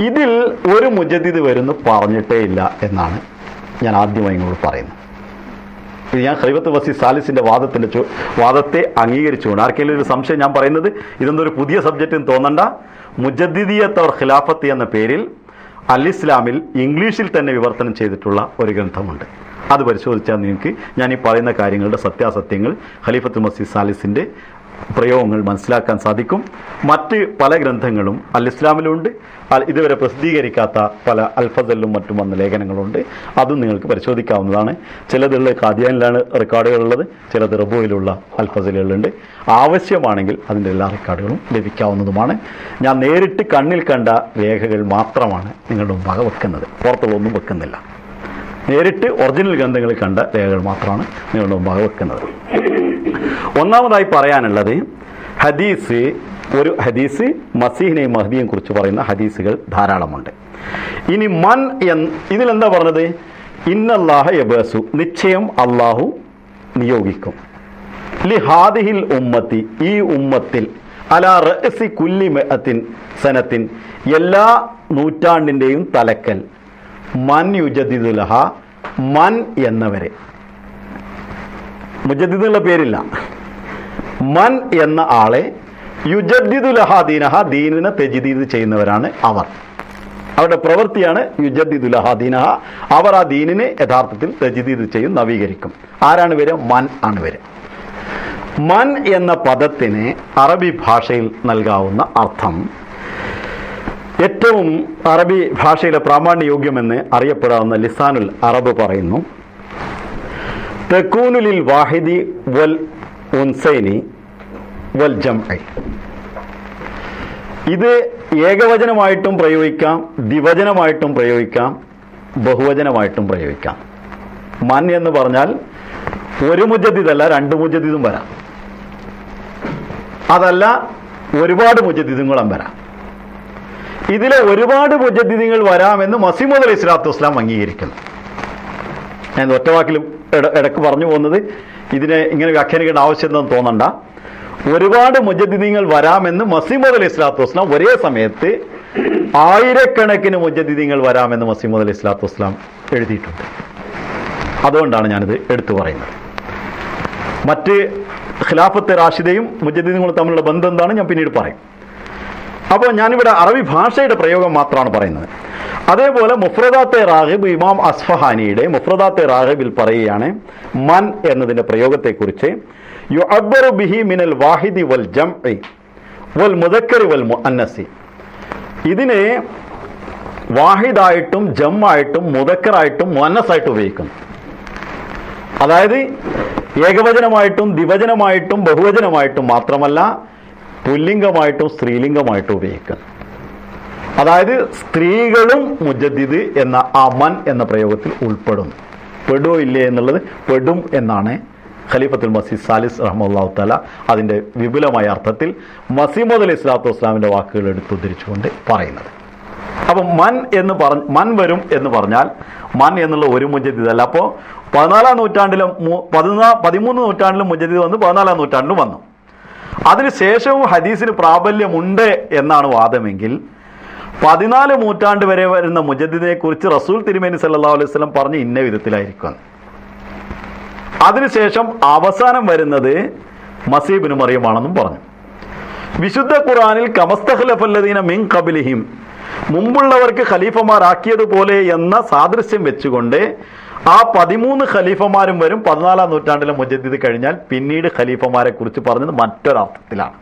ഇതിൽ ഒരു മുജദ്ദിദ് വരുന്നു പറഞ്ഞിട്ടേ ഇല്ല എന്നാണ് ഞാൻ ആദ്യമായി ഇങ്ങോട്ട് പറയുന്നത്. ഇത് ഞാൻ ഖലീഫത്തുൽ മസീഹ് സാലിസിന്റെ വാദത്തെ അംഗീകരിച്ചുകൊണ്ട് ആർക്കെങ്കിലും ഒരു സംശയം ഞാൻ പറയുന്നത് ഇതൊന്നൊരു പുതിയ സബ്ജക്റ്റ് തോന്നണ്ട. മുജദ്ദിദിയത്ത് ഓർ ഖിലാഫത്ത് എന്ന പേരിൽ അൽ ഇസ്ലാമിൽ ഇംഗ്ലീഷിൽ തന്നെ വിവർത്തനം ചെയ്തിട്ടുള്ള ഒരു ഗ്രന്ഥമുണ്ട്. അത് പരിശോധിച്ചാൽ നിങ്ങൾക്ക് ഞാൻ ഈ പറയുന്ന കാര്യങ്ങളുടെ സത്യാസത്യങ്ങൾ ഖലീഫത്തുൽ മസീഹ് സാലിസിന്റെ പ്രയോഗങ്ങൾ മനസ്സിലാക്കാൻ സാധിക്കും. മറ്റ് പല ഗ്രന്ഥങ്ങളും അൽ ഇസ്ലാമിലുണ്ട്. ഇതുവരെ പ്രസിദ്ധീകരിക്കാത്ത പല അൽഫസലിലും മറ്റും വന്ന ലേഖനങ്ങളുണ്ട്. അതും നിങ്ങൾക്ക് പരിശോധിക്കാവുന്നതാണ്. ചിലതുള്ള ഖാദിയാനിലാണ് റെക്കോർഡുകളുള്ളത്, ചിലത് റബോയിലുള്ള അൽഫസലുകളുണ്ട്. ആവശ്യമാണെങ്കിൽ അതിൻ്റെ എല്ലാ റെക്കോർഡുകളും ലഭിക്കാവുന്നതുമാണ്. ഞാൻ നേരിട്ട് കണ്ണിൽ കണ്ട രേഖകൾ മാത്രമാണ് നിങ്ങളുടെ മുമ്പാകെ വെക്കുന്നത്, പുറത്തുള്ളൊന്നും വെക്കുന്നില്ല. നേരിട്ട് ഒറിജിനൽ ഗ്രന്ഥങ്ങളിൽ കണ്ട രേഖകൾ മാത്രമാണ് നിങ്ങളുടെ മുമ്പാകെ വെക്കുന്നത്. ഒന്നാമതായി പറയാനുള്ളത് ഒരു ഹദീസ് മസീഹിനെയും മഹ്ദിയെയും കുറിച്ച് പറയുന്ന ഹദീസുകൾ ധാരാളമുണ്ട്. ഇനി ഇതിലെന്താ പറഞ്ഞത്? ഇന്നല്ലാഹ യബഅസു, നിശ്ചയം അള്ളാഹു നിയോഗിക്കും, ലി ഹാദിഹിൽ ഉമ്മത്തി, ഈ ഉമ്മത്തിൽ, അലാ റഅസി കുല്ലി മിഅത്തിൻ സനത്തിൻ, എല്ലാ നൂറ്റാണ്ടിൻ്റെയും തലക്കൽ, മൻ യുജദ്ദിദു ലഹ, മൻ എന്നവരെ. മുജദ്ദിദ് എന്നുള്ള പേരില്ല, മൻ എന്ന ആളെ, യുജദ്ദിദു ലഹ ദീനഹ, ദീനിനെ തജ്ദീദ് ചെയ്യുന്നവരാണ് അവർ. അവരുടെ പ്രവൃത്തിയാണ് യുജദ്ദിദു ലഹ ദീനഹ. അവർ ആ ദീനിനെ യഥാർത്ഥത്തിൽ തജ്ദീദ് ചെയ്യും, നവീകരിക്കും. ആരാണ് വരിക? മൻ ആണ് വരിക. മൻ എന്ന പദത്തിന് അറബി ഭാഷയിൽ നൽകാവുന്ന അർത്ഥം, ഏറ്റവും അറബി ഭാഷയിലെ പ്രാമാണ്യയോഗ്യമെന്ന് അറിയപ്പെടാവുന്ന ലിസാനുൽ അറബ് പറയുന്നു, തകൂനുലിൽ വാഹിദി വൽ ഉൻസൈനി വൽ ജംഇ. ഇത് ഏകവചനമായിട്ടും പ്രയോഗിക്കാം, ദ്വിവചനമായിട്ടും പ്രയോഗിക്കാം, ബഹുവചനമായിട്ടും പ്രയോഗിക്കാം. മൻ എന്ന് പറഞ്ഞാൽ ഒരു മുജദ്ദിദല്ല, രണ്ട് മുജദ്ദിദും വരാം. അതല്ല, ഒരുപാട് മുജദ്ദിദുകളും വരാം. ഇതിലെ ഒരുപാട് മുജദ്ദിദുകൾ വരാമെന്ന് മസീമോദ് അലൈഹി സ്വലാത്തു വസ്സലാം അംഗീകരിക്കുന്നു. ഞാൻ ഒറ്റവാക്കിലും ഇടക്ക് പറഞ്ഞു പോകുന്നത് ഇതിനെ ഇങ്ങനെ വ്യാഖ്യാനിക്കേണ്ട ആവശ്യം എന്തെന്ന് തോന്നണ്ട. ഒരുപാട് മുജദ്ദിദീങ്ങൾ വരാമെന്ന് മസീമോദ് അലൈഹി സ്വലാത്തു വസ്സലാം ഒരേ സമയത്ത് ആയിരക്കണക്കിന് മുജദ്ദിദീങ്ങൾ വരാമെന്ന് മസീമോദ് അലൈഹി സ്വലാത്തു വസ്സലാം എഴുതിയിട്ടുണ്ട്. അതുകൊണ്ടാണ് ഞാനിത് എടുത്തു പറയുന്നത്. മറ്റ് ഖിലാഫത്തെ റാഷിദയും മുജദ്ദിദീങ്ങളും തമ്മിലുള്ള ബന്ധം എന്താണ് ഞാൻ പിന്നീട് പറയും. അപ്പോൾ ഞാനിവിടെ അറബി ഭാഷയുടെ പ്രയോഗം മാത്രമാണ് പറയുന്നത്. അതേപോലെ മുഫ്രദാത്തെ റാഗിബ്, ഇമാം അസ്ഫഹാനിയുടെ മുഫ്രദാത്തെ റാഗിബിൽ പറയുകയാണ് മൻ എന്നതിൻ്റെ പ്രയോഗത്തെക്കുറിച്ച്, യുഅബ്ബറു ബിഹി മിനൽ വാഹിദി വൽ ജംഇ വൽ മുദക്കരി വൽ മുഅന്നസി. ഇതിനെ വാഹിദായിട്ടും ജംആയിട്ടും മുദക്കറായിട്ടും മുഅന്നസായിട്ടും ഉപയോഗിക്കുന്നു. അതായത് ഏകവചനമായിട്ടും ദ്വിവചനമായിട്ടും ബഹുവചനമായിട്ടും മാത്രമല്ല, പുല്ലിംഗമായിട്ടും സ്ത്രീലിംഗമായിട്ടും ഉപയോഗിക്കുന്നു. അതായത് സ്ത്രീകളും മുജദ്ദിദ് എന്ന ആ മൻ എന്ന പ്രയോഗത്തിൽ ഉൾപ്പെടും. പെടുമോ ഇല്ലേ എന്നുള്ളത് പെടും എന്നാണ് ഖലീഫത്തുൽ മസീഹ് സാലിസ് റഹ്മത്തുള്ളാഹി തആല അതിൻ്റെ വിപുലമായ അർത്ഥത്തിൽ മസീമോദ് അലൈഹി സ്വലാത്തു വസ്സലാമിൻ്റെ വാക്കുകൾ എടുത്തുദ്ധരിച്ചുകൊണ്ട് പറയുന്നത്. അപ്പം മൻ വരും എന്ന് പറഞ്ഞാൽ മൻ എന്നുള്ള ഒരു മുജദ്ദിദ് അല്ല. അപ്പോൾ 14-ാം നൂറ്റാണ്ടിലും 13 നൂറ്റാണ്ടിലും മുജദ്ദിദ് വന്നു, 14-ാം നൂറ്റാണ്ടിലും വന്നു. അതിനുശേഷവും ഹദീസിന് പ്രാബല്യമുണ്ട് എന്നാണ് വാദമെങ്കിൽ 14 നൂറ്റാണ്ട് വരെ വരുന്ന മുജദ്ദിദിനെ കുറിച്ച് റസൂൽ തിരുമേനി സല്ലല്ലാഹു അലൈഹി വസല്ലം പറഞ്ഞ് ഇന്ന വിധത്തിലായിരിക്കും. അതിനുശേഷം അവസാനം വരുന്നത് മസീഹ് ഇബ്നു മറിയമാണെന്നും പറഞ്ഞു. വിശുദ്ധ ഖുർആനിൽ കമസ്തഖ്ലഫല്ലദീന മിൻ ഖബ്ലിഹിം, മുമ്പുള്ളവർക്ക് ഖലീഫമാരാക്കിയതുപോലെ എന്ന സാദൃശ്യം വെച്ചുകൊണ്ട് ആ 13 ഖലീഫമാരും വരും. 14-ാം നൂറ്റാണ്ടിലെ മുജദ്ദിദ് കഴിഞ്ഞാൽ പിന്നീട് ഖലീഫമാരെ കുറിച്ച് പറഞ്ഞത് മറ്റൊരർത്ഥത്തിലാണ്.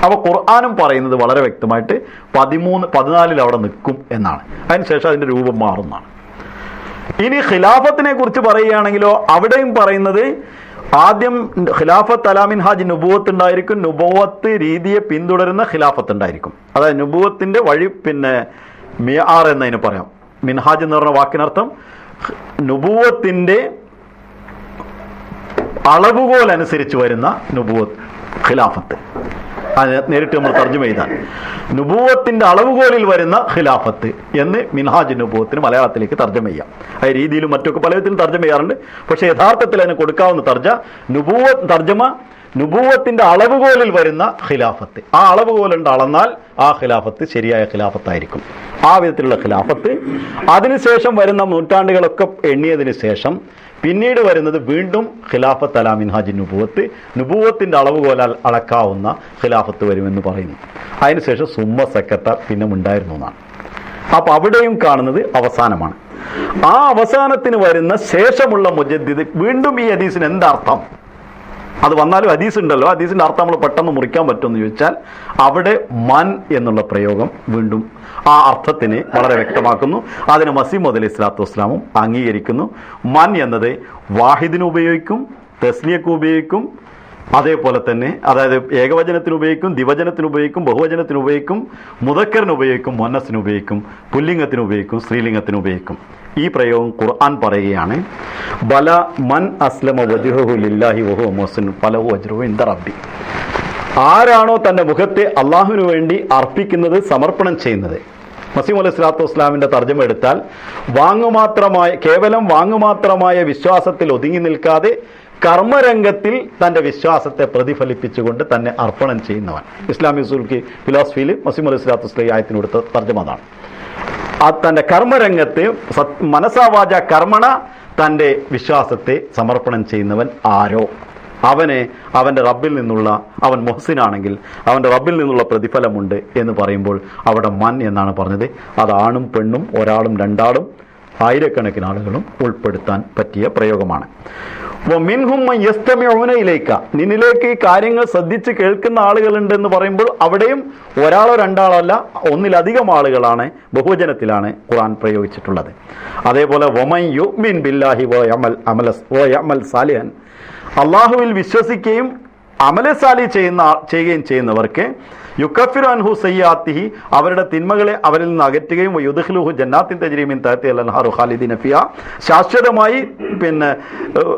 അപ്പോൾ ഖുർആനും പറയുന്നത് വളരെ വ്യക്തമായിട്ട് 14 അവിടെ നിൽക്കും എന്നാണ്. അതിനുശേഷം അതിൻ്റെ രൂപം മാറുന്നതാണ്. ഇനി ഖിലാഫത്തിനെ കുറിച്ച് പറയുകയാണെങ്കിലോ അവിടെയും പറയുന്നത് ആദ്യം ഖിലാഫത്ത് അലാ മിൻഹാജ് നുബുവത്ത് ഉണ്ടായിരിക്കും, നുബുവത്ത് രീതിയെ പിന്തുടരുന്ന ഖിലാഫത്ത് ഉണ്ടായിരിക്കും. അതായത് നുബുവത്തിന്റെ വഴി, പിന്നെ മിയാർ എന്നതിന് പറയാം. മിൻഹാജ് എന്ന് പറഞ്ഞ വാക്കിനർത്ഥം നുബുവത്തിന്റെ അളവുകോൽ അനുസരിച്ച് വരുന്ന നുബുവത്ത് ഖിലാഫത്ത്. അത് നേരിട്ട് നമ്മൾ തർജ്ജമ ചെയ്താൽ നുബുവത്തിന്റെ അളവുകോലിൽ വരുന്ന ഖിലാഫത്ത് എന്ന് മിൻഹാജ് നുബുവത്തിന് മലയാളത്തിലേക്ക് തർജ്ജമ ചെയ്യാം. ആ രീതിയിലും മറ്റൊക്കെ പലവിധത്തിലും തർജ്ജമ ചെയ്യാറുണ്ട്. പക്ഷേ യഥാർത്ഥത്തിൽ അതിന് കൊടുക്കാവുന്ന തർജ്ജമ നുബുവത്തിന്റെ അളവുകോലിൽ വരുന്ന ഖിലാഫത്ത്. ആ അളവുകോലുണ്ട്, അളന്നാൽ ആ ഖിലാഫത്ത് ശരിയായ ഖിലാഫത്തായിരിക്കും. ആ വിധത്തിലുള്ള ഖിലാഫത്ത്. അതിനുശേഷം വരുന്ന നൂറ്റാണ്ടുകളൊക്കെ എണ്ണിയതിന് ശേഷം പിന്നീട് വരുന്നത് വീണ്ടും ഖിലാഫത്ത് അലാ മിൻഹാജ് നുബുവത്ത്, നുബുവത്തിന്റെ അളവുകോലാൽ അളക്കാവുന്ന ഖിലാഫത്ത് വരുമെന്ന് പറയുന്നു. അതിനുശേഷം സുമ്മ സക്കത്ത പിന്നെ ഉണ്ടായിരുന്നു എന്നാണ്. അപ്പൊ അവിടെയും കാണുന്നത് അവസാനമാണ്. ആ അവസാനത്തിന് വരുന്ന ശേഷമുള്ള മുജദ്ദിദ് വീണ്ടും ഈ ഹദീസിന് എന്താർത്ഥം, അത് വന്നാലും ഹദീസ് ഉണ്ടല്ലോ, ഹദീസിന്റെ അർത്ഥം നമ്മൾ പെട്ടെന്ന് മുറിക്കാൻ പറ്റുമെന്ന് ചോദിച്ചാൽ അവിടെ മൻ എന്നുള്ള പ്രയോഗം വീണ്ടും ആ അർത്ഥത്തിന് വളരെ വ്യക്തമാക്കുന്നു. അതിന് മസീഹ് മൗഊദ് അലൈഹി സ്വലാത്തു വസ്സലാമും അംഗീകരിക്കുന്നു. മൻ എന്നത് വാഹിദിന് ഉപയോഗിക്കും, തസ്നിയക്ക് ഉപയോഗിക്കും, അതേപോലെ തന്നെ അതായത് ഏകവചനത്തിന് ഉപയോഗിക്കും, ദ്വിവചനത്തിന് ഉപയോഗിക്കും, ബഹുവചനത്തിന് ഉപയോഗിക്കും, മുദക്കറിന് ഉപയോഗിക്കും, മുന്നസിന് ഉപയോഗിക്കും, പുല്ലിംഗത്തിന് ഉപയോഗിക്കും, സ്ത്രീലിംഗത്തിന് ഉപയോഗിക്കും. ഈ പ്രയോഗം ഖുർആൻ പറയുകയാണ്, ബല മൻ അസ്ലമ വജ്ഹഹു ലില്ലാഹി വഹുവ മുഹ്സിൻ ഫലഹു അജ്റുഹു ഇൻദ റബ്ബി. ആരാണോ തന്റെ മുഖത്തെ അള്ളാഹുവിന് വേണ്ടി അർപ്പിക്കുന്നത്, സമർപ്പണം ചെയ്യുന്നത്. മസീഹ് അലൈഹി സ്വലാത്തു വസ്സലാമിന്റെ തർജ്ജമ എടുത്താൽ കേവലം വാങ്ങുമാത്രമായ വിശ്വാസത്തിൽ ഒതുങ്ങി നിൽക്കാതെ കർമ്മരംഗത്തിൽ തന്റെ വിശ്വാസത്തെ പ്രതിഫലിപ്പിച്ചുകൊണ്ട് തന്നെ അർപ്പണം ചെയ്യുന്നവൻ. ഇസ്ലാമിക് ഫിലോസഫിയിൽ മസീഹ് അലൈഹി സ്വലാത്തു വസ്സലാം ആയത്തിന് കൊടുത്ത തർജ്ജമ അതാണ്. തന്റെ കർമ്മരംഗത്ത് മനസാവാച കർമ്മണ തന്റെ വിശ്വാസത്തെ സമർപ്പണം ചെയ്യുന്നവൻ ആരോ അവന്റെ റബ്ബിൽ നിന്നുള്ള, അവൻ മുഹ്സിനാണെങ്കിൽ അവന്റെ റബ്ബിൽ നിന്നുള്ള പ്രതിഫലമുണ്ട് എന്ന് പറയുമ്പോൾ അവിടെ മൻ എന്നാണ് പറഞ്ഞത്. അത് ആണും പെണ്ണും, ഒരാളും രണ്ടാളും ആയിരക്കണക്കിന് ആളുകളും ഉൾപ്പെടുത്താൻ പറ്റിയ പ്രയോഗമാണ്. നിന്നിലേക്ക് ഈ കാര്യങ്ങൾ ശ്രദ്ധിച്ച് കേൾക്കുന്ന ആളുകളുണ്ടെന്ന് പറയുമ്പോൾ അവിടെയും ഒരാളോ രണ്ടാളോ അല്ല, ഒന്നിലധികം ആളുകളാണ്, ബഹുവചനത്തിലാണ് ഖുർആൻ പ്രയോഗിച്ചിട്ടുള്ളത്. അതേപോലെ വമൻ യുഅ്മിൻ ബില്ലാഹി വയഅമൽ സാലിഹൻ, അള്ളാഹുവിൽ വിശ്വസിക്കുകയും അമലസാലി ചെയ്യുകയും ചെയ്യുന്നവർക്ക് യുക്കഫിറു അൻഹു സയ്യാത്തിഹി, അവരുടെ തിന്മകളെ അവരിൽ നിന്ന് അകറ്റുകയും യുദ്ഖിലുഹു ജന്നാത്തിൻ തജ്രി മിൻ തഹ്തിഹൽ അൻഹാറു ഖാലിദീന ഫിഹാ, ശാശ്വതമായി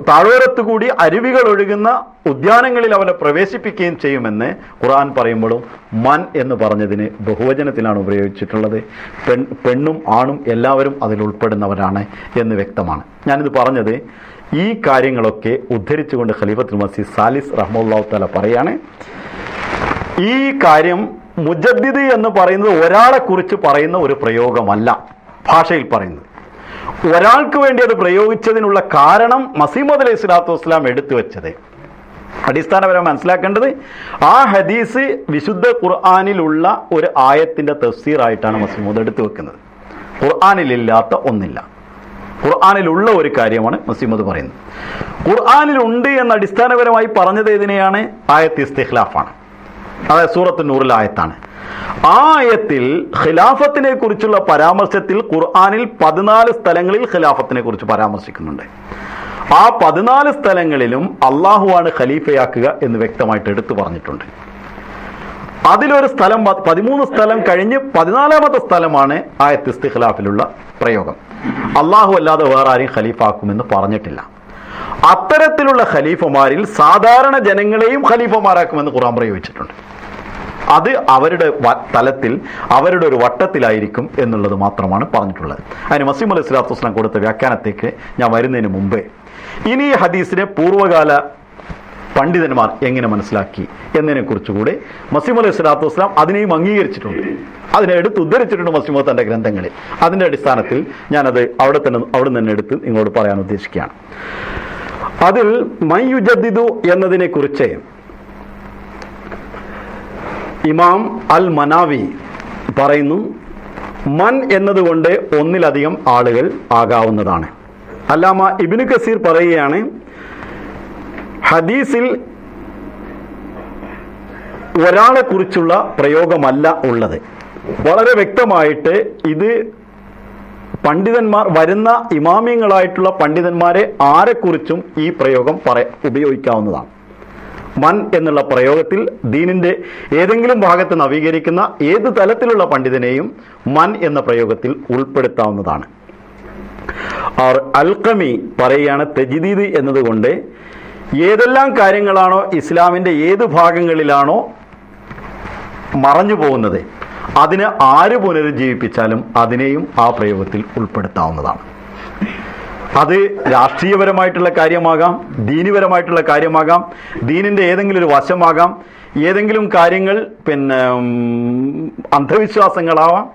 താഴ്വരത്തുകൂടി അരുവികൾ ഒഴുകുന്ന ഉദ്യാനങ്ങളിൽ അവരെ പ്രവേശിപ്പിക്കുകയും ചെയ്യുമെന്ന് ഖുർആൻ പറയുമ്പോഴും മൻ എന്ന് പറഞ്ഞതിന് ബഹുവചനത്തിലാണ് ഉപയോഗിച്ചിട്ടുള്ളത്. പെണ്ണും ആണും എല്ലാവരും അതിൽ ഉൾപ്പെടുന്നവരാണ് എന്ന് വ്യക്തമാണ്. ഞാനിത് പറഞ്ഞത് ഈ കാര്യങ്ങളൊക്കെ ഉദ്ധരിച്ചുകൊണ്ട് ഖലീഫത്തുൽ മസീഹ് സാലിസ് റഹ്മത്തുള്ളാഹി തആല പറയാണ്, ഈ കാര്യം മുജദ്ദിദ് എന്ന് പറയുന്നത് ഒരാളെ കുറിച്ച് പറയുന്ന ഒരു പ്രയോഗമല്ല, ഭാഷയിൽ പറയുന്നത്. ഒരാൾക്ക് വേണ്ടി അത് പ്രയോഗിച്ചതിനുള്ള കാരണം മസീഹ് മൗഊദ് അലൈഹി സ്വലാത്തു വസ്സലാം എടുത്തു വെച്ചത് അടിസ്ഥാനപരമായി മനസ്സിലാക്കേണ്ടത്, ആ ഹദീസ് വിശുദ്ധ ഖുർആനിലുള്ള ഒരു ആയത്തിന്റെ തഫ്സീറായിട്ടാണ് മസീഹ് മൗഊദ് എടുത്തു വെക്കുന്നത്. ഖുർആനിലില്ലാത്ത ഒന്നില്ല, ഖുർആനിലുള്ള ഒരു കാര്യമാണ് മസീഹ് മൗഊദ് പറയുന്നത്. ഖുർആനിലുണ്ട് എന്ന് അടിസ്ഥാനപരമായി പറഞ്ഞത് ഇതിനെയാണ്, ആയത്ത് ഇസ്തിഖ്ലാഫാണ്, അതായത് സൂറത്ത് നൂറിലെ ആയത്താണ്. ആ ആയത്തിൽ ഖിലാഫത്തിനെ കുറിച്ചുള്ള പരാമർശത്തിൽ ഖുർആനിൽ 14 സ്ഥലങ്ങളിൽ ഖിലാഫത്തിനെ കുറിച്ച് പരാമർശിക്കുന്നുണ്ട്. ആ 14 സ്ഥലങ്ങളിലും അള്ളാഹുവാണ് ഖലീഫയാക്കുക എന്ന് വ്യക്തമായിട്ട് എടുത്തു പറഞ്ഞിട്ടുണ്ട്. അതിലൊരു സ്ഥലം 13 സ്ഥലം കഴിഞ്ഞ് 14ാമത്തെ സ്ഥലമാണ് ആയത്ത് ഇസ്തിഖ്ലാഫിലുള്ള പ്രയോഗം. അള്ളാഹു അല്ലാതെ വേറെ ആരെയും ഖലീഫാക്കുമെന്ന് പറഞ്ഞിട്ടില്ല. അത്തരത്തിലുള്ള ഖലീഫമാരിൽ സാധാരണ ജനങ്ങളെയും ഖലീഫമാരാക്കുമെന്ന് ഖുർആൻ പ്രയോഗിച്ചിട്ടുണ്ട്. അത് അവരുടെ തലത്തിൽ, അവരുടെ ഒരു വട്ടത്തിലായിരിക്കും എന്നുള്ളത് മാത്രമാണ് പറഞ്ഞിട്ടുള്ളത്. അതിന് മസീഹ് അലൈഹി സ്വലാത്തു വസ്സലാം കൊടുത്ത വ്യാഖ്യാനത്തേക്ക് ഞാൻ വരുന്നതിന് മുമ്പേ ഇനി ഈ ഹദീസിനെ പൂർവ്വകാല പണ്ഡിതന്മാർ എങ്ങനെ മനസ്സിലാക്കി എന്നതിനെ കുറിച്ചുകൂടെ മസീഹ് അലൈഹി സ്വലാത്തു വസ്സലാം അതിനെയും അംഗീകരിച്ചിട്ടുണ്ട്, അതിനെ എടുത്ത് ഉദ്ധരിച്ചിട്ടുണ്ട് മസീഹ് മൗഊദ് തന്റെ ഗ്രന്ഥങ്ങളിൽ. അതിന്റെ അടിസ്ഥാനത്തിൽ ഞാനത് അവിടെ നിന്ന് എടുത്ത് നിങ്ങളോട് പറയാൻ ഉദ്ദേശിക്കുകയാണ്. അതിൽ മൻ യുജദ്ദിദു എന്നതിനെ കുറിച്ച് ഇമാം അൽ മനാവി പറയുന്നു, മൻ എന്നതുകൊണ്ട് ഒന്നിലധികം ആളുകൾ ആകാവുന്നതാണ്. അല്ലാമ ഇബ്നു കസീർ പറയുകയാണ്, ഹദീസിൽ ഒരാളെ കുറിച്ചുള്ള പ്രയോഗമല്ല ഉള്ളത്. വളരെ വ്യക്തമായിട്ട് ഇത് പണ്ഡിതന്മാർ വരുന്ന ഇമാമിയങ്ങളായിട്ടുള്ള പണ്ഡിതന്മാരെ ആരെക്കുറിച്ചും ഈ പ്രയോഗം ഉപയോഗിക്കാവുന്നതാണ്. മൻ എന്നുള്ള പ്രയോഗത്തിൽ ദീനിന്റെ ഏതെങ്കിലും ഭാഗത്ത് നവീകരിക്കുന്ന ഏത് തലത്തിലുള്ള പണ്ഡിതനെയും മൻ എന്ന പ്രയോഗത്തിൽ ഉൾപ്പെടുത്താവുന്നതാണ്. അൽഖമി പറയുകയാണ്, തജ്ദീദ് എന്നതുകൊണ്ട് ഏതെല്ലാം കാര്യങ്ങളാണോ ഇസ്ലാമിന്റെ ഏത് ഭാഗങ്ങളിലാണോ മറഞ്ഞു പോകുന്നത് അതിനെ ആര് പുനരുജ്ജീവിപ്പിച്ചാലും അതിനെയും ആ പ്രയോഗത്തിൽ ഉൾപ്പെടുത്താവുന്നതാണ്. അത് രാഷ്ട്രീയപരമായിട്ടുള്ള കാര്യമാകാം, ദീനിപരമായിട്ടുള്ള കാര്യമാകാം, ദീനിന്റെ ഏതെങ്കിലും ഒരു വശമാകാം, ഏതെങ്കിലും കാര്യങ്ങൾ അന്ധവിശ്വാസങ്ങളാവാം,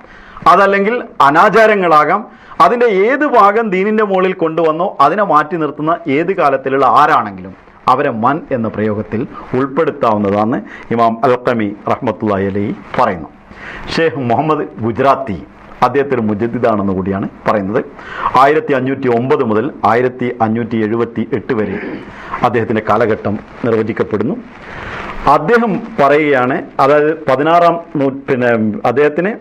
അതല്ലെങ്കിൽ അനാചാരങ്ങളാകാം. അതിന്റെ ഏത് ഭാഗം ദീനിന്റെ മുകളിൽ കൊണ്ടുവന്നോ അതിനെ മാറ്റി നിർത്തുന്ന ഏത് കാലത്തിലുള്ള ആരാണെങ്കിലും അവരെ മൻ എന്ന പ്രയോഗത്തിൽ ഉൾപ്പെടുത്താവുന്നതാണ് ഇമാം അൽഖമി റഹ്മത്തുള്ളാഹി അലൈഹി പറയുന്നു. ഷെയ്ഖ് മുഹമ്മദ് ഗുജറാത്തി അദ്ദേഹത്തിന് മുജദ്ദിദാണെന്ന് കൂടിയാണ് പറയുന്നത്. 1509 മുതൽ 1578 വരെ അദ്ദേഹത്തിൻ്റെ കാലഘട്ടം നിർവചിക്കപ്പെടുന്നു. അദ്ദേഹം പറയുകയാണ്, അതായത് 16-ാം അദ്ദേഹത്തിന്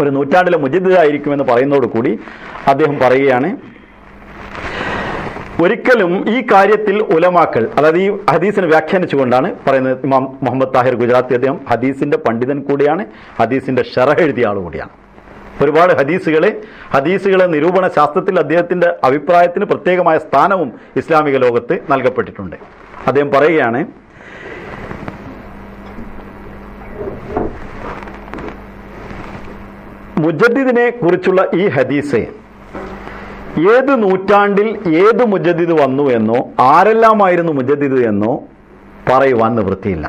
ഒരു നൂറ്റാണ്ടിലെ മുജദ്ദിദായിരിക്കുമെന്ന് പറയുന്നതോടുകൂടി അദ്ദേഹം പറയുകയാണ്, ഒരിക്കലും ഈ കാര്യത്തിൽ ഉലമാക്കൾ, അതായത് ഈ ഹദീസിനെ വ്യാഖ്യാനിച്ചുകൊണ്ടാണ് പറയുന്നത്. ഇമാം മുഹമ്മദ് താഹിർ ഗുജറാത്തി അദ്ദേഹം ഹദീസിന്റെ പണ്ഡിതൻ കൂടിയാണ്, ഹദീസിന്റെ ഷറഹ് എഴുതിയ ആൾ കൂടിയാണ്. ഒരുപാട് ഹദീസുകളെ നിരൂപണ ശാസ്ത്രത്തിൽ അദ്ദേഹത്തിന്റെ അഭിപ്രായത്തിന് പ്രത്യേകമായ സ്ഥാനവും ഇസ്ലാമിക ലോകത്ത് നൽകപ്പെട്ടിട്ടുണ്ട്. അദ്ദേഹം പറയുകയാണ്, മുജദ്ദിദിനെ കുറിച്ചുള്ള ഈ ഹദീസ് ഏത് നൂറ്റാണ്ടിൽ ഏത് മുജദ്ദിദ് വന്നു എന്നോ ആരെല്ലാമായിരുന്നു മുജദ്ദിദ് എന്നോ പറയുവാൻ നിവൃത്തിയില്ല.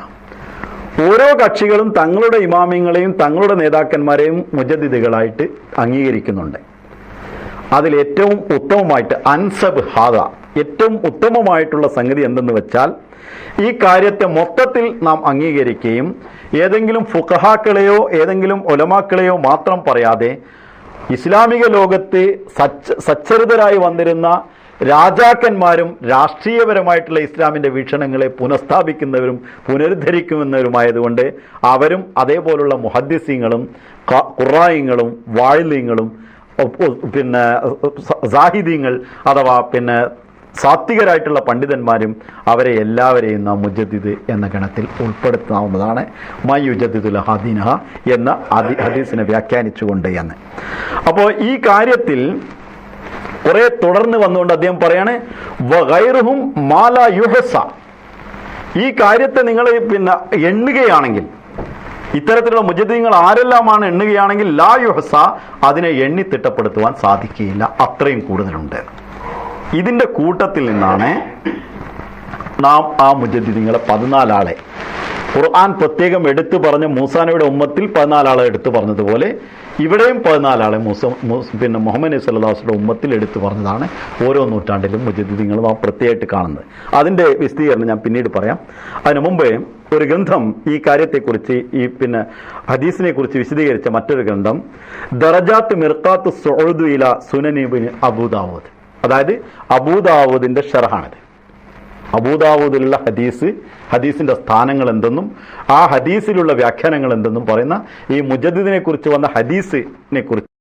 ഓരോ കക്ഷികളും തങ്ങളുടെ ഇമാമിങ്ങളെയും തങ്ങളുടെ നേതാക്കന്മാരെയും മുജദ്ദിദുകളായിട്ട് അംഗീകരിക്കുന്നുണ്ട്. അതിൽ ഏറ്റവും ഉത്തമമായിട്ട് അൻസബ് ഹാദ, ഏറ്റവും ഉത്തമമായിട്ടുള്ള സംഗതി എന്തെന്ന് വെച്ചാൽ ഈ കാര്യത്തെ മൊത്തത്തിൽ നാം അംഗീകരിക്കുകയും ഏതെങ്കിലും ഫുഖഹാക്കളെയോ ഏതെങ്കിലും ഉലമാക്കളെയോ മാത്രം പറയാതെ ഇസ്ലാമിക ലോകത്ത് സച്ചരിതരായി വന്നിരുന്ന രാജാക്കന്മാരും രാഷ്ട്രീയപരമായിട്ടുള്ള ഇസ്ലാമിൻ്റെ വീക്ഷണങ്ങളെ പുനഃസ്ഥാപിക്കുന്നവരും പുനരുദ്ധരിക്കുന്നവരുമായതുകൊണ്ട് അവരും അതേപോലുള്ള മുഹദ്ദിസീങ്ങളും ഖുറായിങ്ങളും വാഴിലീങ്ങളും സാഹിദീങ്ങൾ അഥവാ സാത്വികരായിട്ടുള്ള പണ്ഡിതന്മാരും അവരെ എല്ലാവരെയും നാം മുജദ്ദിദ് എന്ന ഗണത്തിൽ ഉൾപ്പെടുത്താവുന്നതാണ്. മൈ യുജദ്ദിദുൽ ഹദീനഹ എന്ന ഹദീസിനെ വ്യാഖ്യാനിച്ചുകൊണ്ട് എന്ന്. അപ്പോൾ ഈ കാര്യത്തിൽ കുറെ തുടർന്ന് വന്നുകൊണ്ട് അദ്ദേഹം പറയാണ്, വഗൈറുഹും മാല യുഹസ, ഈ കാര്യത്തെ നിങ്ങൾ എണ്ണുകയാണെങ്കിൽ, ഇത്തരത്തിലുള്ള മുജദ്ദിദീങ്ങൾ ആരെല്ലാമാണ് എണ്ണുകയാണെങ്കിൽ ലാ യുഹസ, അതിനെ എണ്ണി തിട്ടപ്പെടുത്തുവാൻ സാധിക്കുകയില്ല, അത്രയും കൂടുതലുണ്ട്. ഇതിൻ്റെ കൂട്ടത്തിൽ നിന്നാണ് നാം ആ മുജദ്ദിദീങ്ങളെ 14 ആളെ ഖുർആൻ പ്രത്യേകം എടുത്തു പറഞ്ഞ മൂസാനയുടെ ഉമ്മത്തിൽ 14 ആളെ എടുത്തു പറഞ്ഞതുപോലെ ഇവിടെയും 14 ആളെ മുഹമ്മദ് നബി സല്ലല്ലാഹു അലൈഹി വസല്ലം ഉമ്മത്തിൽ എടുത്തു പറഞ്ഞതാണ്. ഓരോ നൂറ്റാണ്ടിലും മുജദ്ദിദീങ്ങൾ നാം പ്രത്യേകമായിട്ട് കാണുന്നത്. അതിൻ്റെ വിശദീകരണം ഞാൻ പിന്നീട് പറയാം. അതിനു മുമ്പ് ഒരു ഗ്രന്ഥം ഈ കാര്യത്തെക്കുറിച്ച് ഈ ഹദീസിനെ കുറിച്ച് വിശദീകരിച്ച മറ്റൊരു ഗ്രന്ഥം ദറജാത്ത് മിർഖാത്ത് സുഊദ് ഇല സുനൻ ഇബ്നു അബൂദാവൂദ്, അതായത് അബൂദാവൂദിന്റെ ഷർഹാണിത്. അബൂദാവൂദിലുള്ള ഹദീസിന്റെ സ്ഥാനങ്ങൾ എന്തെന്നും ആ ഹദീസിലുള്ള വ്യാഖ്യാനങ്ങൾ എന്തെന്നും പറയുന്ന ഈ മുജദ്ദിദിനെ കുറിച്ച് വന്ന ഹദീസിനെ കുറിച്ച്